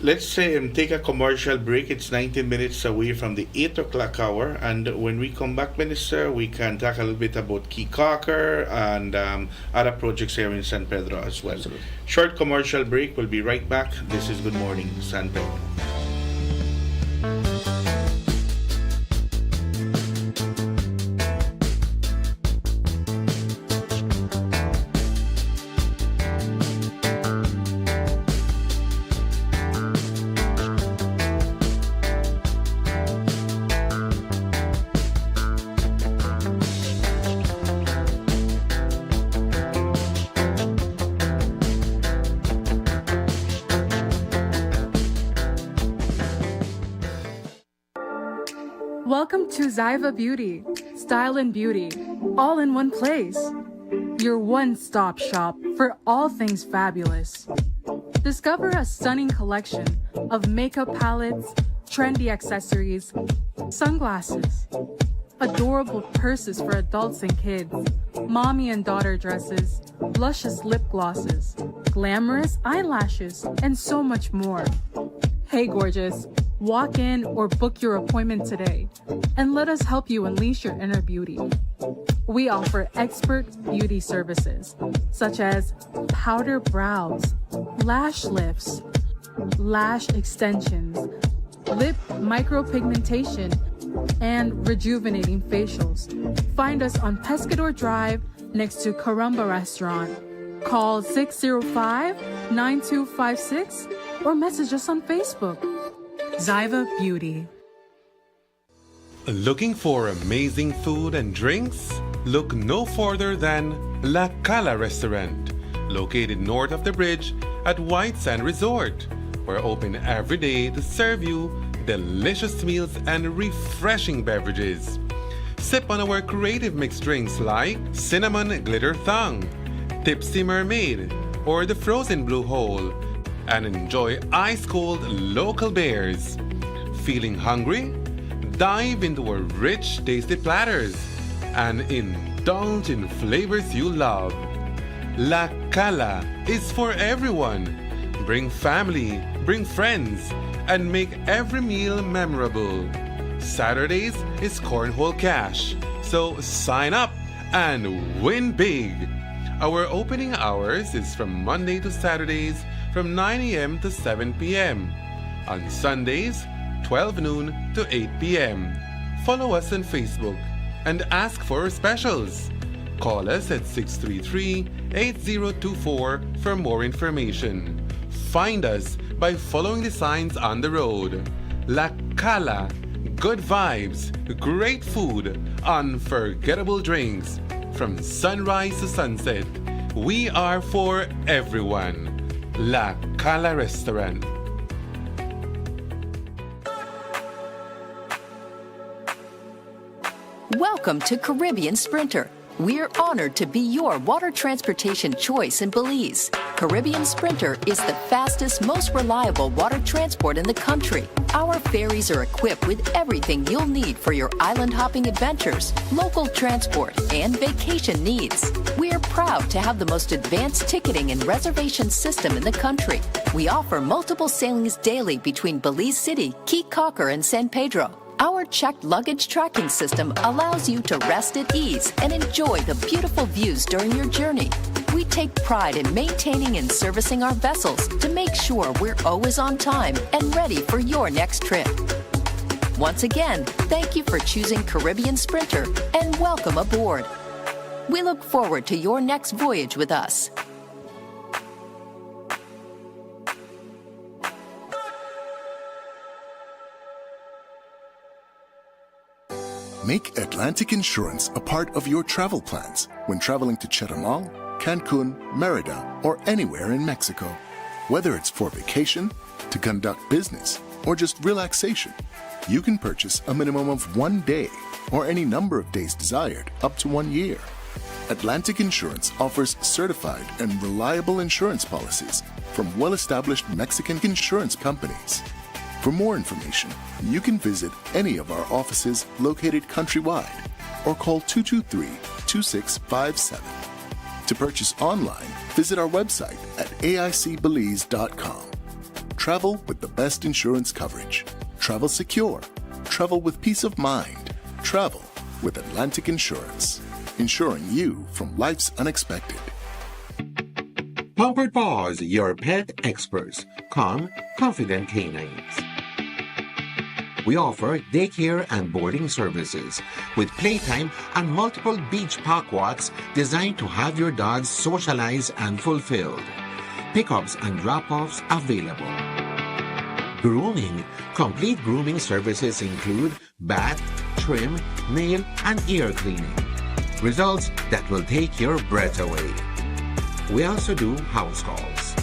Let's say take a commercial break. It's 19 minutes away from the 8 o'clock hour, and when we come back, Minister, we can talk a little bit about Kikakar and other projects here in San Pedro as well. Absolutely. Short commercial break. We'll be right back. This is Good Morning San Pedro. Welcome to Zyva Beauty, style and beauty, all in one place. Your one-stop shop for all things fabulous. Discover a stunning collection of makeup palettes, trendy accessories, sunglasses, adorable purses for adults and kids, mommy and daughter dresses, luscious lip glosses, glamorous eyelashes, and so much more. Hey gorgeous, walk in or book your appointment today and let us help you unleash your inner beauty. We offer expert beauty services such as powder brows, lash lifts, lash extensions, lip micropigmentation, and rejuvenating facials. Find us on Pescador Drive next to Caramba Restaurant. Call 605-9256 or message us on Facebook. Zyva Beauty. Looking for amazing food and drinks? Look no further than La Cala Restaurant, located north of the bridge at White Sand Resort. We're open every day to serve you delicious meals and refreshing beverages. Sip on our creative mixed drinks like Cinnamon Glitter Thang, Tipsy Mermaid, or the Frozen Blue Hole, and enjoy ice-cold local beers. Feeling hungry? Dive into our rich, tasty platters and indulge in flavors you love. La Cala is for everyone. Bring family, bring friends, and make every meal memorable. Saturdays is Cornhole Cash, so sign up and win big. Our opening hours is from Monday to Saturdays from 9 a.m. to 7 p.m. On Sundays, 12 noon to 8 p.m. Follow us on Facebook and ask for our specials. Call us at 633-8024 for more information. Find us by following the signs on the road. La Cala, good vibes, great food, unforgettable drinks. From sunrise to sunset, we are for everyone. La Cala Restaurant. Welcome to Caribbean Sprinter. We're honored to be your water transportation choice in Belize. Caribbean Sprinter is the fastest, most reliable water transport in the country. Our ferries are equipped with everything you'll need for your island hopping adventures, local transport, and vacation needs. We're proud to have the most advanced ticketing and reservation system in the country. We offer multiple sailings daily between Belize City, Key Cocker, and San Pedro. Our checked luggage tracking system allows you to rest at ease and enjoy the beautiful views during your journey. We take pride in maintaining and servicing our vessels to make sure we're always on time and ready for your next trip. Once again, thank you for choosing Caribbean Sprinter and welcome aboard. We look forward to your next voyage with us. Make Atlantic Insurance a part of your travel plans when traveling to Chetumal, Cancun, Merida, or anywhere in Mexico. Whether it's for vacation, to conduct business, or just relaxation, you can purchase a minimum of 1 day or any number of days desired up to 1 year. Atlantic Insurance offers certified and reliable insurance policies from well-established Mexican insurance companies. For more information, you can visit any of our offices located countrywide or call 223-2657. To purchase online, visit our website at aicbelize.com. Travel with the best insurance coverage. Travel secure. Travel with peace of mind. Travel with Atlantic Insurance. Insuring you from life's unexpected. Pampered Paws, your pet experts. Calm, confident canines. We offer daycare and boarding services with playtime and multiple beach park walks designed to have your dogs socialize and fulfilled. Pickups and drop-offs available. Grooming. Complete grooming services include bath, trim, nail, and ear cleaning. Results that will take your breath away. We also do house calls.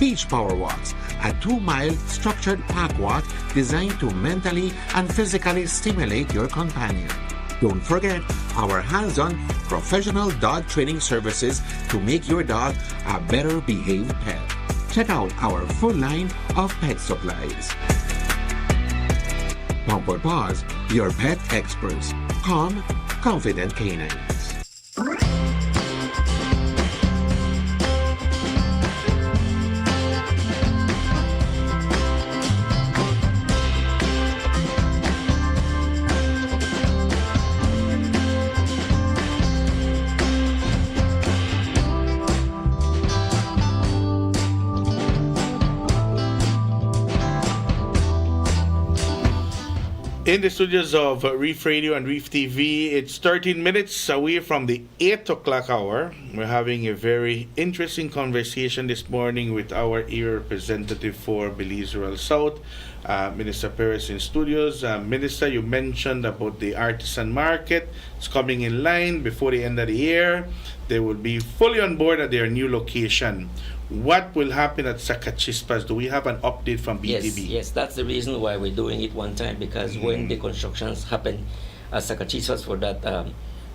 Beach Power Walks, a 2-mile structured park walk designed to mentally and physically stimulate your companion. Don't forget our hands-on professional dog training services to make your dog a better behaved pet. Check out our full line of pet supplies. Pampered Paws, your pet experts. Calm, confident canines. In the studios of Reef Radio and Reef TV, it's 13 minutes away from the 8 o'clock hour. We're having a very interesting conversation this morning with our area representative for Belize Rural South, Minister Perez in studios. Minister, you mentioned about the artisan market. It's coming in line before the end of the year. They will be fully on board at their new location. What will happen at Zacachispas? Do we have an update from BTB? Yes, that's the reason why we're doing it one time, because when the constructions happen at Zacachispas for that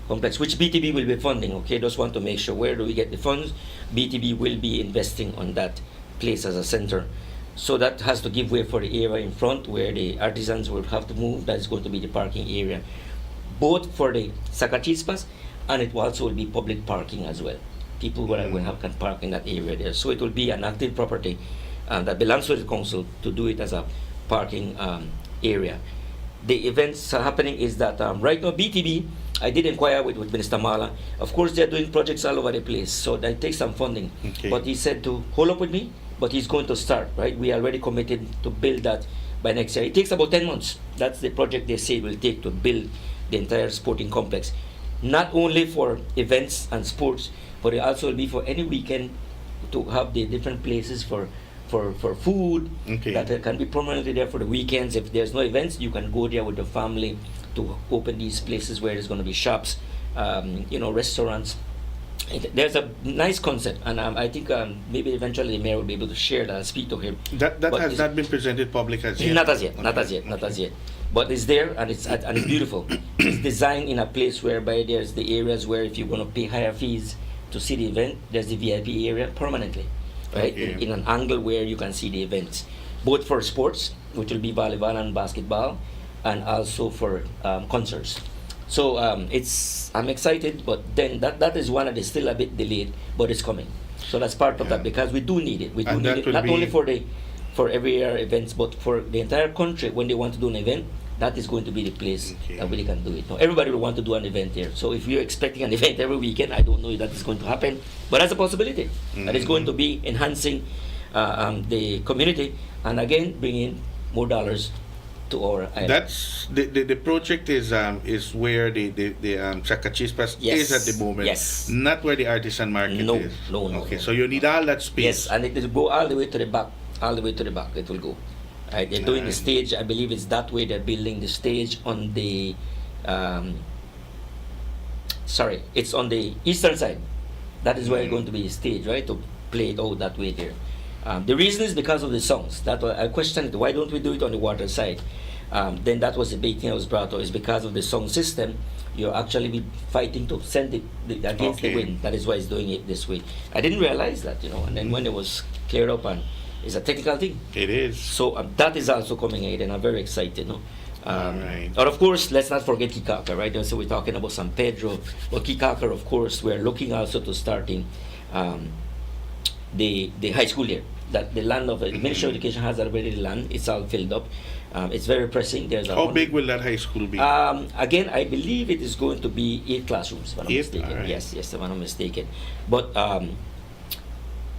complex, which BTB will be funding, okay, just want to make sure where do we get the funds. BTB will be investing on that place as a center. So that has to give way for the area in front where the artisans will have to move. That's going to be the parking area, both for the Zacachispas, and it also will be public parking as well. People will have can park in that area there. So it will be an active property that belongs to the council to do it as a parking area. The events happening is that right now BTB, I did inquire with Minister Mala. Of course, they're doing projects all over the place, so that takes some funding. Okay. But he said to hold up with me, but he's going to start, right? We are already committed to build that by next year. It takes about 10 months. That's the project they say it will take to build the entire sporting complex. Not only for events and sports, but it also will be for any weekend to have the different places for food that can be permanently there for the weekends. If there's no events, you can go there with the family to open these places where there's going to be shops, restaurants. There's a nice concept, and I think maybe eventually the mayor will be able to share that and speak to him. That has not been presented public as yet? Not as yet, not as yet. But it's there, and it's beautiful. It's designed in a place whereby there's the areas where if you're going to pay higher fees to see the event, there's the VIP area permanently, right? Okay. In an angle where you can see the events, both for sports, which will be volleyball and basketball, and also for concerts. So I'm excited, but then that is one that is still a bit delayed, but it's coming. So that's part of that, because we do need it. We do need it not only for every year events, but for the entire country. When they want to do an event, that is going to be the place that really can do it. Now, everybody will want to do an event here. So if you're expecting an event every weekend, I don't know if that is going to happen, but that's a possibility. That is going to be enhancing the community, and again, bringing more dollars to our island. That's the project is where the Zacachispas is at the moment. Yes. Not where the artisan market is. No. Okay, so you need all that space. Yes, and it will go all the way to the back. All the way to the back, it will go. Right, they're doing the stage. I believe it's that way. They're building the stage on the. It's on the eastern side. That is where it's going to be a stage, right? To play it out that way there. The reason is because of the songs. That I questioned, why don't we do it on the water side? Then that was the big thing that was brought up, is because of the song system. You're actually be fighting to send it against the wind. That is why it's doing it this way. I didn't realize that, and then when it was cleared up, and it's a technical thing. It is. So that is also coming in, and I'm very excited. Right. But of course, let's not forget Kikaka, right? So we're talking about San Pedro. But Kikaka, of course, we're looking also to starting the high school here. That the land of the Ministry of Education has already the land. It's all filled up. It's very pressing. How big will that high school be? Again, I believe it is going to be 8 classrooms, if I'm not mistaken. Right. Yes, if I'm not mistaken. But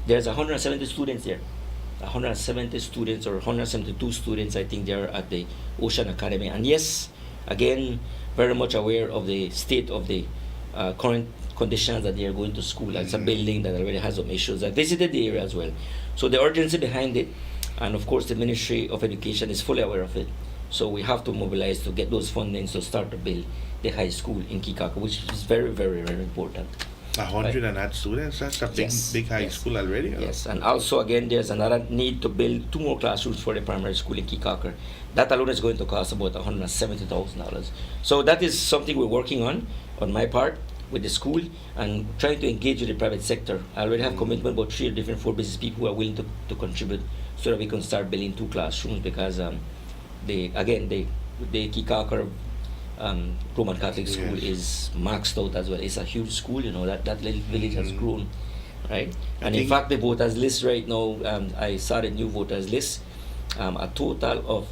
there's 170 students there. 170 students or 172 students, I think, they are at the Ocean Academy. And yes, again, very much aware of the state of the current conditions that they are going to school. It's a building that already has some issues. I visited the area as well. So the urgency behind it, and of course the Ministry of Education is fully aware of it. So we have to mobilize to get those fundings to start to build the high school in Kikaka, which is very, very, very important. 100 and that students, that's a big high school already. Yes, and also again, there's another need to build 2 more classrooms for the primary school in Kikaker. That alone is going to cost about $170,000. So that is something we're working on my part, with the school, and trying to engage with the private sector. I already have commitment about 3 different 4 business people who are willing to contribute so that we can start building 2 classrooms, because the Kikaker Roman Catholic school is maxed out as well. It's a huge school, that little village has grown, right? And in fact, the voters list right now, I saw the new voters list, a total of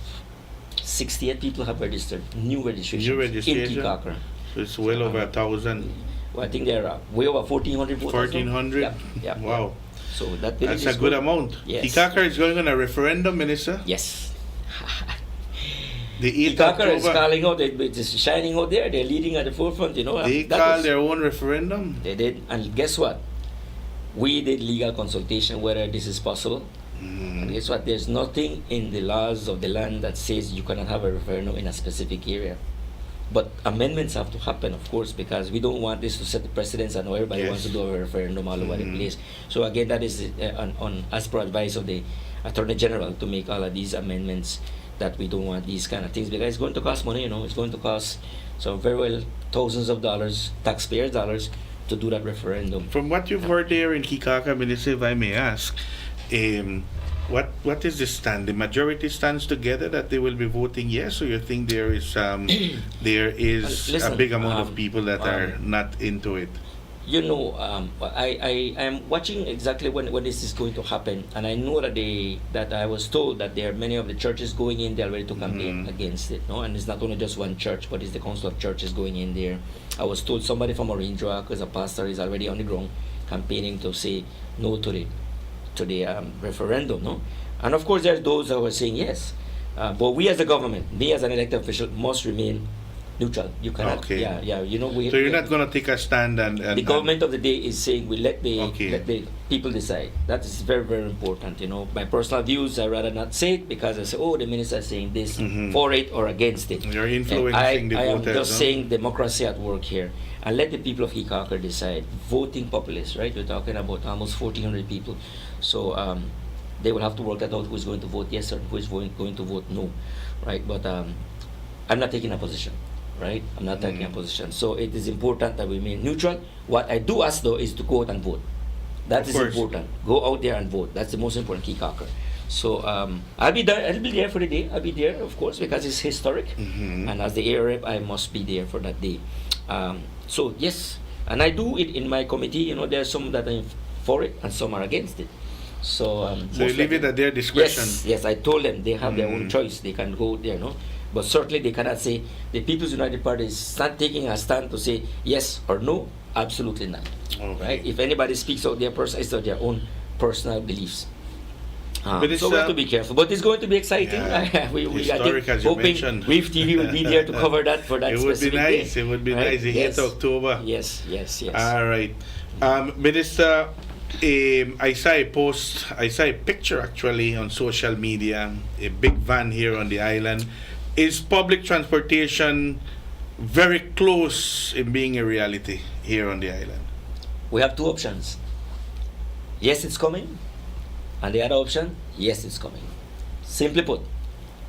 68 people have registered, new registrations in Kikaker. So it's well over 1,000. Well, I think there are way over 1,400 voters. 1,400? Yeah. Wow. So that's a good amount. Yes. Kikaker is going on a referendum, Minister? Yes. The Kikaker is calling out, it's shining out there, they're leading at the forefront, They called their own referendum? They did, and guess what? We did legal consultation whether this is possible. And guess what? There's nothing in the laws of the land that says you cannot have a referendum in a specific area. But amendments have to happen, of course, because we don't want this to set the precedence and everybody wants to do a referendum all over the place. So again, that is as per advice of the Attorney General to make all of these amendments, that we don't want these kind of things, because it's going to cost money, it's going to cost very well thousands of dollars, taxpayers' dollars, to do that referendum. From what you've heard there in Kikaker, Minister, if I may ask, what is the stand? The majority stands together that they will be voting yes, or you think there is Listen, a big amount of people that are not into it? I am watching exactly when this is going to happen, and I know that I was told that there are many of the churches going in there ready to campaign against it, and it's not only just one church, but it's the council of churches going in there. I was told somebody from Orange Rock, as a pastor, is already on the ground campaigning to say no to the referendum, no? And of course there's those that were saying yes, but we as a government, me as an elected official, must remain neutral. You cannot. Okay. Yeah. So you're not going to take a stand and the government of the day is saying we let the people decide. That is very, very important. My personal views, I rather not say it, because I say, the minister is saying this for it or against it. You're influencing the voters. I am voters, just saying democracy at work here, and let the people of Kikaker decide. Voting populace, right? We're talking about almost 1,400 people. So they will have to work that out, who is going to vote yes or who is going to vote no, right? But I'm not taking a position. Right? I'm not taking a position. So it is important that we remain neutral. What I do ask, though, is to go out and vote. That is important. Go out there and vote. That's the most important Kikaker. So I'll be there. I'll be there for the day. I'll be there, of course, because it's historic. And as the area rep, I must be there for that day. So yes, and I do it in my committee. There are some that are for it and some are against it. So you leave it at their discretion. Yes. I told them they have their own choice. They can go there, But certainly they cannot say the People's United Party is not taking a stand to say yes or no. Absolutely not. Okay. Right? If anybody speaks out it's their own personal beliefs. But so we have to be careful. But it's going to be exciting. Yeah. we Historic, as you hoping mentioned. Reef TV will be there to cover that for that It would be specific nice. day. It would be nice. It hit October. Yes. All right. Minister, I saw a picture actually on social media, a big van here on the island. Is public transportation very close in being a reality here on the island? We have 2 options. Yes, it's coming. And the other option, yes, it's coming. Simply put,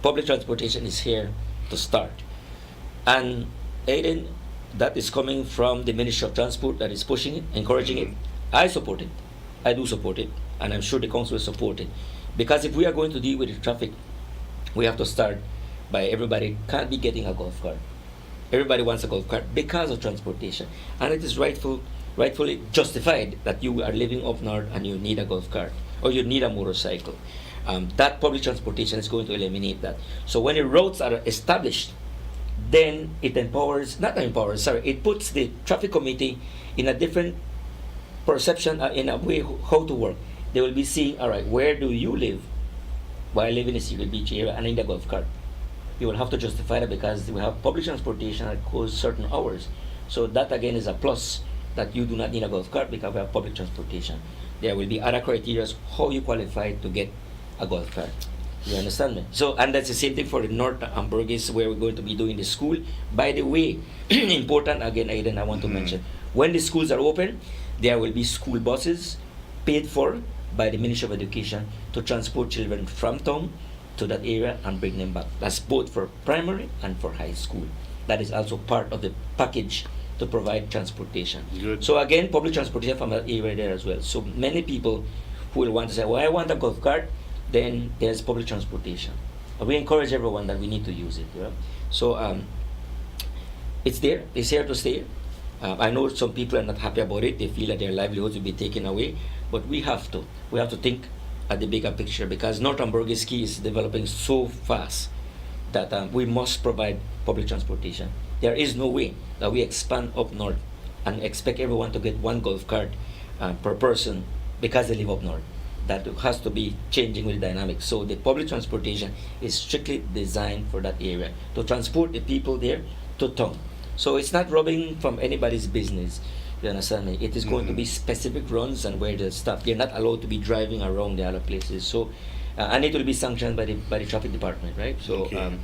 public transportation is here to start. And Aiden, that is coming from the Ministry of Transport that is pushing it, encouraging it. I support it. I do support it. And I'm sure the council will support it. Because if we are going to deal with the traffic, we have to start by everybody can't be getting a golf cart. Everybody wants a golf cart because of transportation. And it is rightfully justified that you are living up north and you need a golf cart or you need a motorcycle. That public transportation is going to eliminate that. So when the roads are established, then it puts the traffic committee in a different perception, in a way how to work. They will be seeing, all right, where do you live? Well, I live in a Seagull Beach area and I need a golf cart. You will have to justify that because we have public transportation that goes certain hours. So that again is a plus, that you do not need a golf cart because we have public transportation. There will be other criteria how you qualify to get a golf cart. You understand me? So, and that's the same thing for the North Hamburgis where we're going to be doing the school. By the way, important again, Aiden, I want to mention, When the schools are open, there will be school buses paid for by the Ministry of Education to transport children from town to that area and bring them back. That's both for primary and for high school. That is also part of the package to provide transportation. Good. So again, public transportation from that area there as well. So many people who will want to say, well, I want a golf cart, then there's public transportation. We encourage everyone that we need to use it. Yeah? So it's there, it's here to stay. I know some people are not happy about it. They feel that their livelihoods will be taken away, but we have to think at the bigger picture, because Northern Borgeski is developing so fast that we must provide public transportation. There is no way that we expand up north and expect everyone to get one golf cart per person because they live up north. That has to be changing with the dynamics. So the public transportation is strictly designed for that area to transport the people there to town. So it's not robbing from anybody's business. You understand me? It is going to be specific runs and where the stop. They're not allowed to be driving around the other places. So, and it will be sanctioned by the traffic department, right? So, Okay.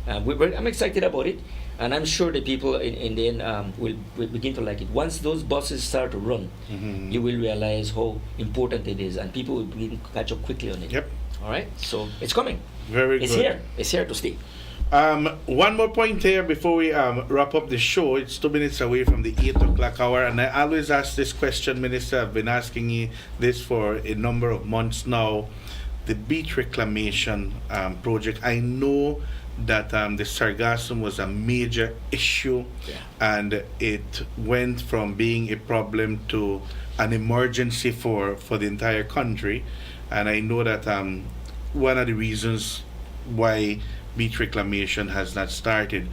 I'm excited about it, and I'm sure the people in the end will begin to like it. Once those buses start to run, you will realize how important it is, and people will begin to catch up quickly on it. Yep. All right. So it's coming. Very It's good. here. It's here to stay. One more point here before we wrap up the show. It's 2 minutes away from the 8 o'clock hour, and I always ask this question, Minister. I've been asking you this for a number of months now. The beach reclamation project. I know that the sargassum was a major issue, and it went from being a problem to an emergency for the entire country. And I know that one of the reasons why beach reclamation has not started,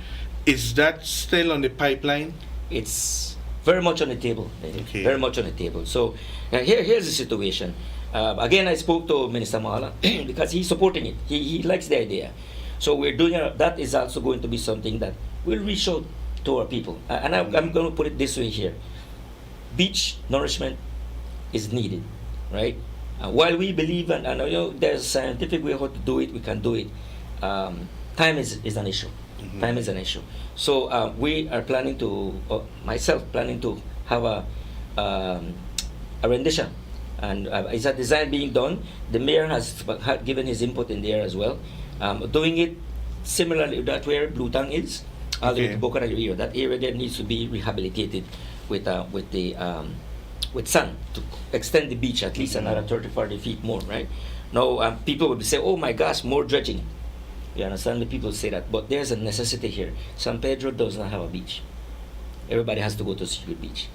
is that still on the pipeline? It's very much on the table. Okay. Very much on the table. So here's the situation. Again, I spoke to Minister Mahala because he's supporting it. He likes the idea. So we're doing that is also going to be something that we'll reach out to our people. And I'm going to put it this way here. Beach nourishment is needed, right? While we believe, and you know, there's a scientific way how to do it, we can do it. Time is an issue. Time is an issue. So we are planning to, myself planning to have a rendition, and is a design being done. The mayor has given his input in there as well. Doing it similarly that where Blue Tang is, all the way to Boca del Rio. That area there needs to be rehabilitated with sand to extend the beach at least another 30-40 feet more, right? Now people will say, oh my gosh, more dredging. You understand? The people say that, but there's a necessity here. San Pedro does not have a beach. Everybody has to go to Secret Beach.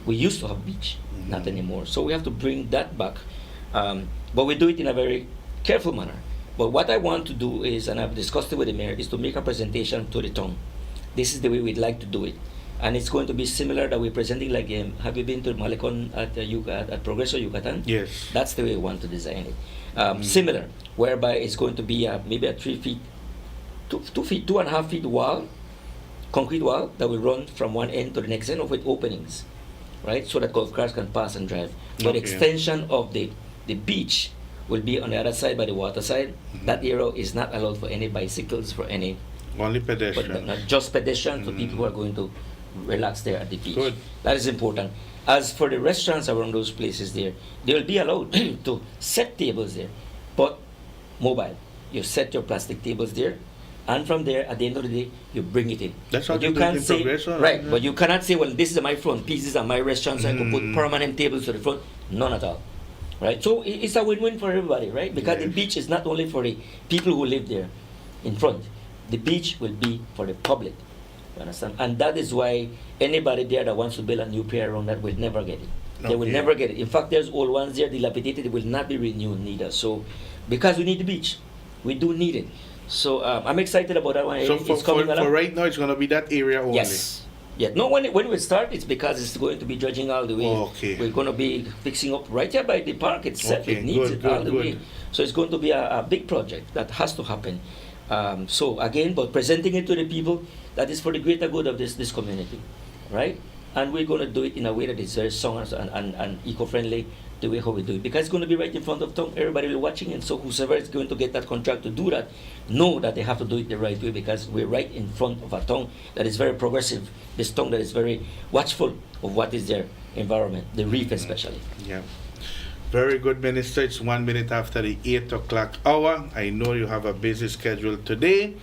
We used to have a beach, not anymore. So we have to bring that back, but we do it in a very careful manner. But what I want to do is, and I've discussed it with the mayor, is to make a presentation to the town. This is the way we'd like to do it. And it's going to be similar that we're presenting like, have you been to Malecon at Progreso, Yucatan? Yes. That's the way we want to design it. Similar, whereby it's going to be maybe a 3 feet, 2.5 feet wall, concrete wall that will run from one end to the next end with openings, right? So that golf carts can pass and drive. But Okay. extension of the beach will be on the other side by the water side. That area is not allowed for any bicycles, for any... Only pedestrians. But not just pedestrians, so people who are going to relax there at the beach. Good. That is important. As for the restaurants around those places there, they will be allowed to set tables there, but mobile. You set your plastic tables there, and from there, at the end of the day, you bring it in. That's how But they you do it can't in say, Progreso, right, right? but you cannot say, well, this is my front piece, these are my restaurants, so I can put permanent tables to the front. None at all. Right? So it's a win-win for everybody, right? Because the beach is not only for the people who live there in front. The beach will be for the public. You understand? And that is why anybody there that wants to build a new pier around that will never get it. They will Okay. never get it. In fact, there's old ones there, dilapidated, they will not be renewed neither. So, because we need the beach, we do need it. So, I'm excited about that one. So It's coming along. for right now, it's going to be that area only. Yes. Yeah. No, when we start, it's because it's going to be dredging all the way. Okay. We're going to be fixing up right here by the park itself. Okay, It needs good, it all good, the good. way. So it's going to be a big project that has to happen. So again, but presenting it to the people, that is for the greater good of this community, right? and we're going to do it in a way that is very sound and eco-friendly, the way how we do it, because it's going to be right in front of town. Everybody will be watching, and so whoever is going to get that contract to do that, know that they have to do it the right way, because we're right in front of a town that is very progressive, this town that is very watchful of what is their environment, the reef especially. Yeah. Very good, Minister. It's 1 minute after the 8 o'clock hour. I know you have a busy schedule today.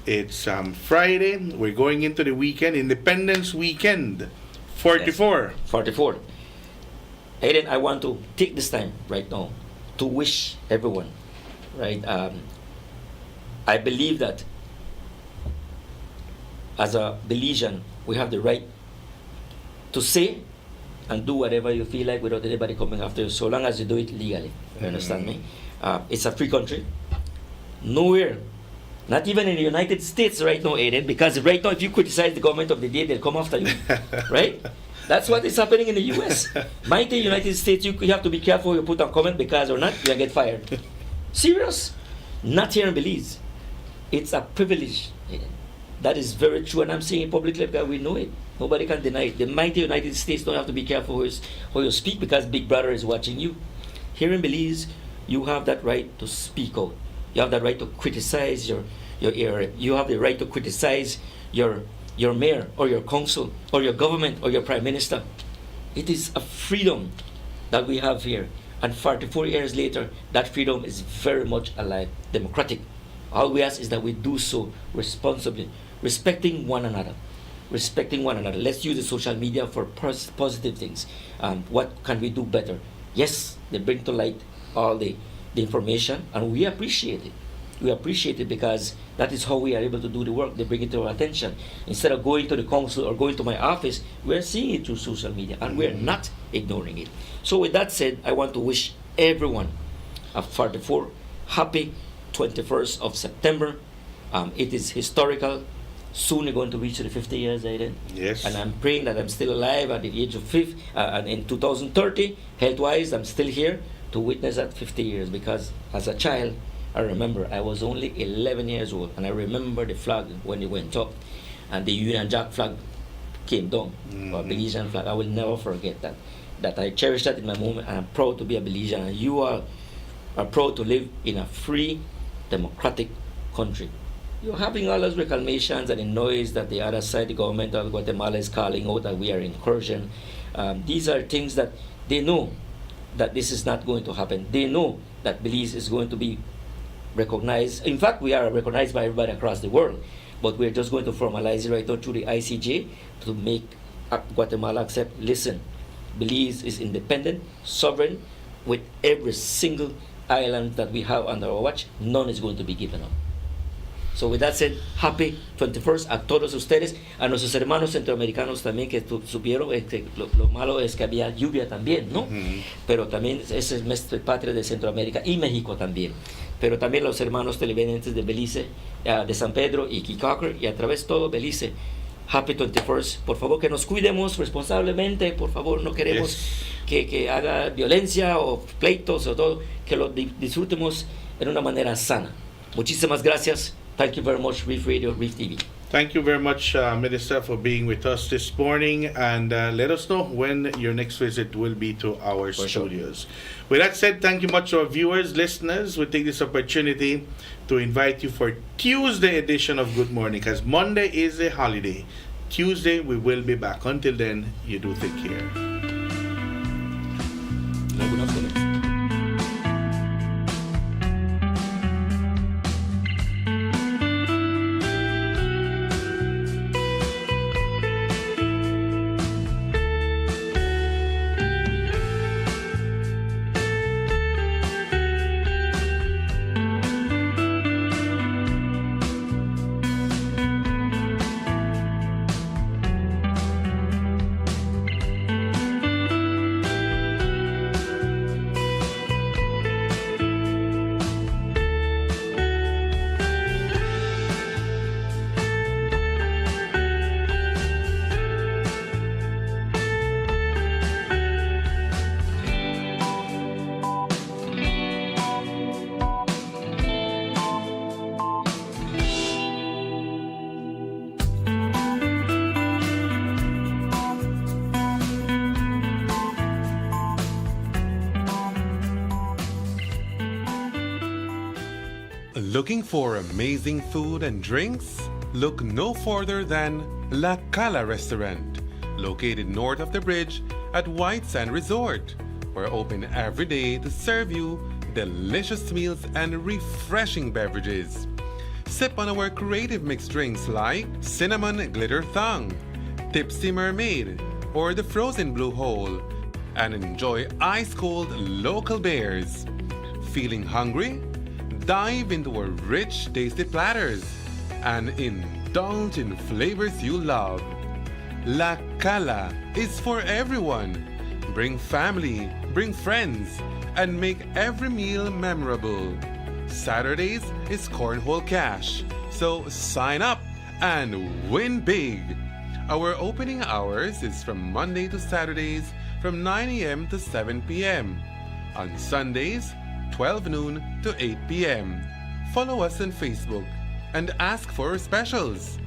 It's Friday. We're going into the weekend, Independence Weekend, 44. Yes, 44. Aiden, I want to take this time right now to wish everyone, right? I believe that as a Belizean, we have the right to say and do whatever you feel like without anybody coming after you, so long as you do it legally. You understand me? It's a free country. Nowhere, not even in the United States right now, Aiden, because right now if you criticize the government of the day, they'll come after you, right? That's what is happening in the U.S. Mighty United States, you have to be careful you put a comment, because or not, you'll get fired. Serious? Not here in Belize. It's a privilege, Aiden. That is very true, and I'm saying it publicly because we know it. Nobody can deny it. The mighty United States don't have to be careful how you speak, because Big Brother is watching you. Here in Belize, you have that right to speak out. You have that right to criticize your area. You have the right to criticize your mayor or your council or your government or your prime minister. It is a freedom that we have here. And 44 years later, that freedom is very much alive, democratic. All we ask is that we do so responsibly, respecting one another. Respecting one another. Let's use the social media for positive things. What can we do better? Yes, they bring to light all the information, and we appreciate it. We appreciate it because that is how we are able to do the work. They bring it to our attention. Instead of going to the council or going to my office, we're seeing it through social media, and we're not ignoring it. So with that said, I want to wish everyone a 44 happy 21st of September. It is historical. Soon you're going to reach the 50 years, Aiden. Yes. And I'm praying that I'm still alive at the age of 5, and in 2030, health-wise, I'm still here to witness that 50 years, because as a child, I remember I was only 11 years old, and I remember the flag when it went up, and the Union Jack flag came down, or Belizean flag. I will never forget that. That I cherish that in my moment, and I'm proud to be a Belizean, and you are proud to live in a free, democratic country. You're having all those reclamations and the noise that the other side, the government of Guatemala is calling out that we are incursion. These are things that they know that this is not going to happen. They know that Belize is going to be recognized. In fact, we are recognized by everybody across the world, but we're just going to formalize it right now through the ICJ to make Guatemala accept, listen, Belize is independent, sovereign, with every single island that we have under our watch. None is going to be given up. So with that said, happy 21st a todos ustedes, a nuestros hermanos centroamericanos también que supieron que lo malo es que había lluvia también, ¿no? Pero también es el mes patria de Centroamérica y México también. Pero también los hermanos televidentes de Belice, de San Pedro y Kikaker y a través de todo Belice. Happy 21st. Por favor que nos cuidemos responsablemente, por favor no queremos que haga violencia o pleitos o todo, que lo disfrutemos en una manera sana. Muchísimas gracias. Thank you very much, Reef Radio, Reef TV. Thank you very much, Minister, for being with us this morning, and let us know when your next visit will be to our studios. Sure. With that said, thank you much to our viewers, listeners. We take this opportunity to invite you for Tuesday edition of Good Morning, because Monday is a holiday. Tuesday we will be back. Until then, you do take care. Good afternoon. Looking for amazing food and drinks? Look no further than La Cala Restaurant, located north of the bridge at White Sand Resort. We're open every day to serve you delicious meals and refreshing beverages. Sip on our creative mixed drinks like Cinnamon Glitter Thang, Tipsy Mermaid, or the Frozen Blue Hole, and enjoy ice-cold local beers. Feeling hungry? Dive into our rich, tasty platters and indulge in flavors you love. La Cala is for everyone. Bring family, bring friends, and make every meal memorable. Saturdays is Cornhole Cash, so sign up and win big. Our opening hours is from Monday to Saturdays from 9 a.m. to 7 p.m. On Sundays, 12 noon to 8 p.m. Follow us on Facebook and ask for our specials.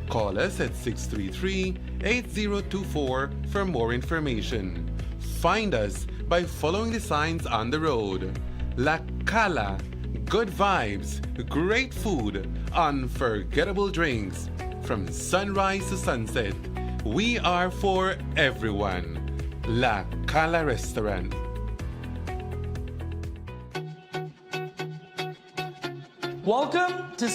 Call us at 633-8024 for more information. Find us by following the signs on the road. La Cala, good vibes, great food, unforgettable drinks. From sunrise to sunset, we are for everyone. La Cala Restaurant. Welcome to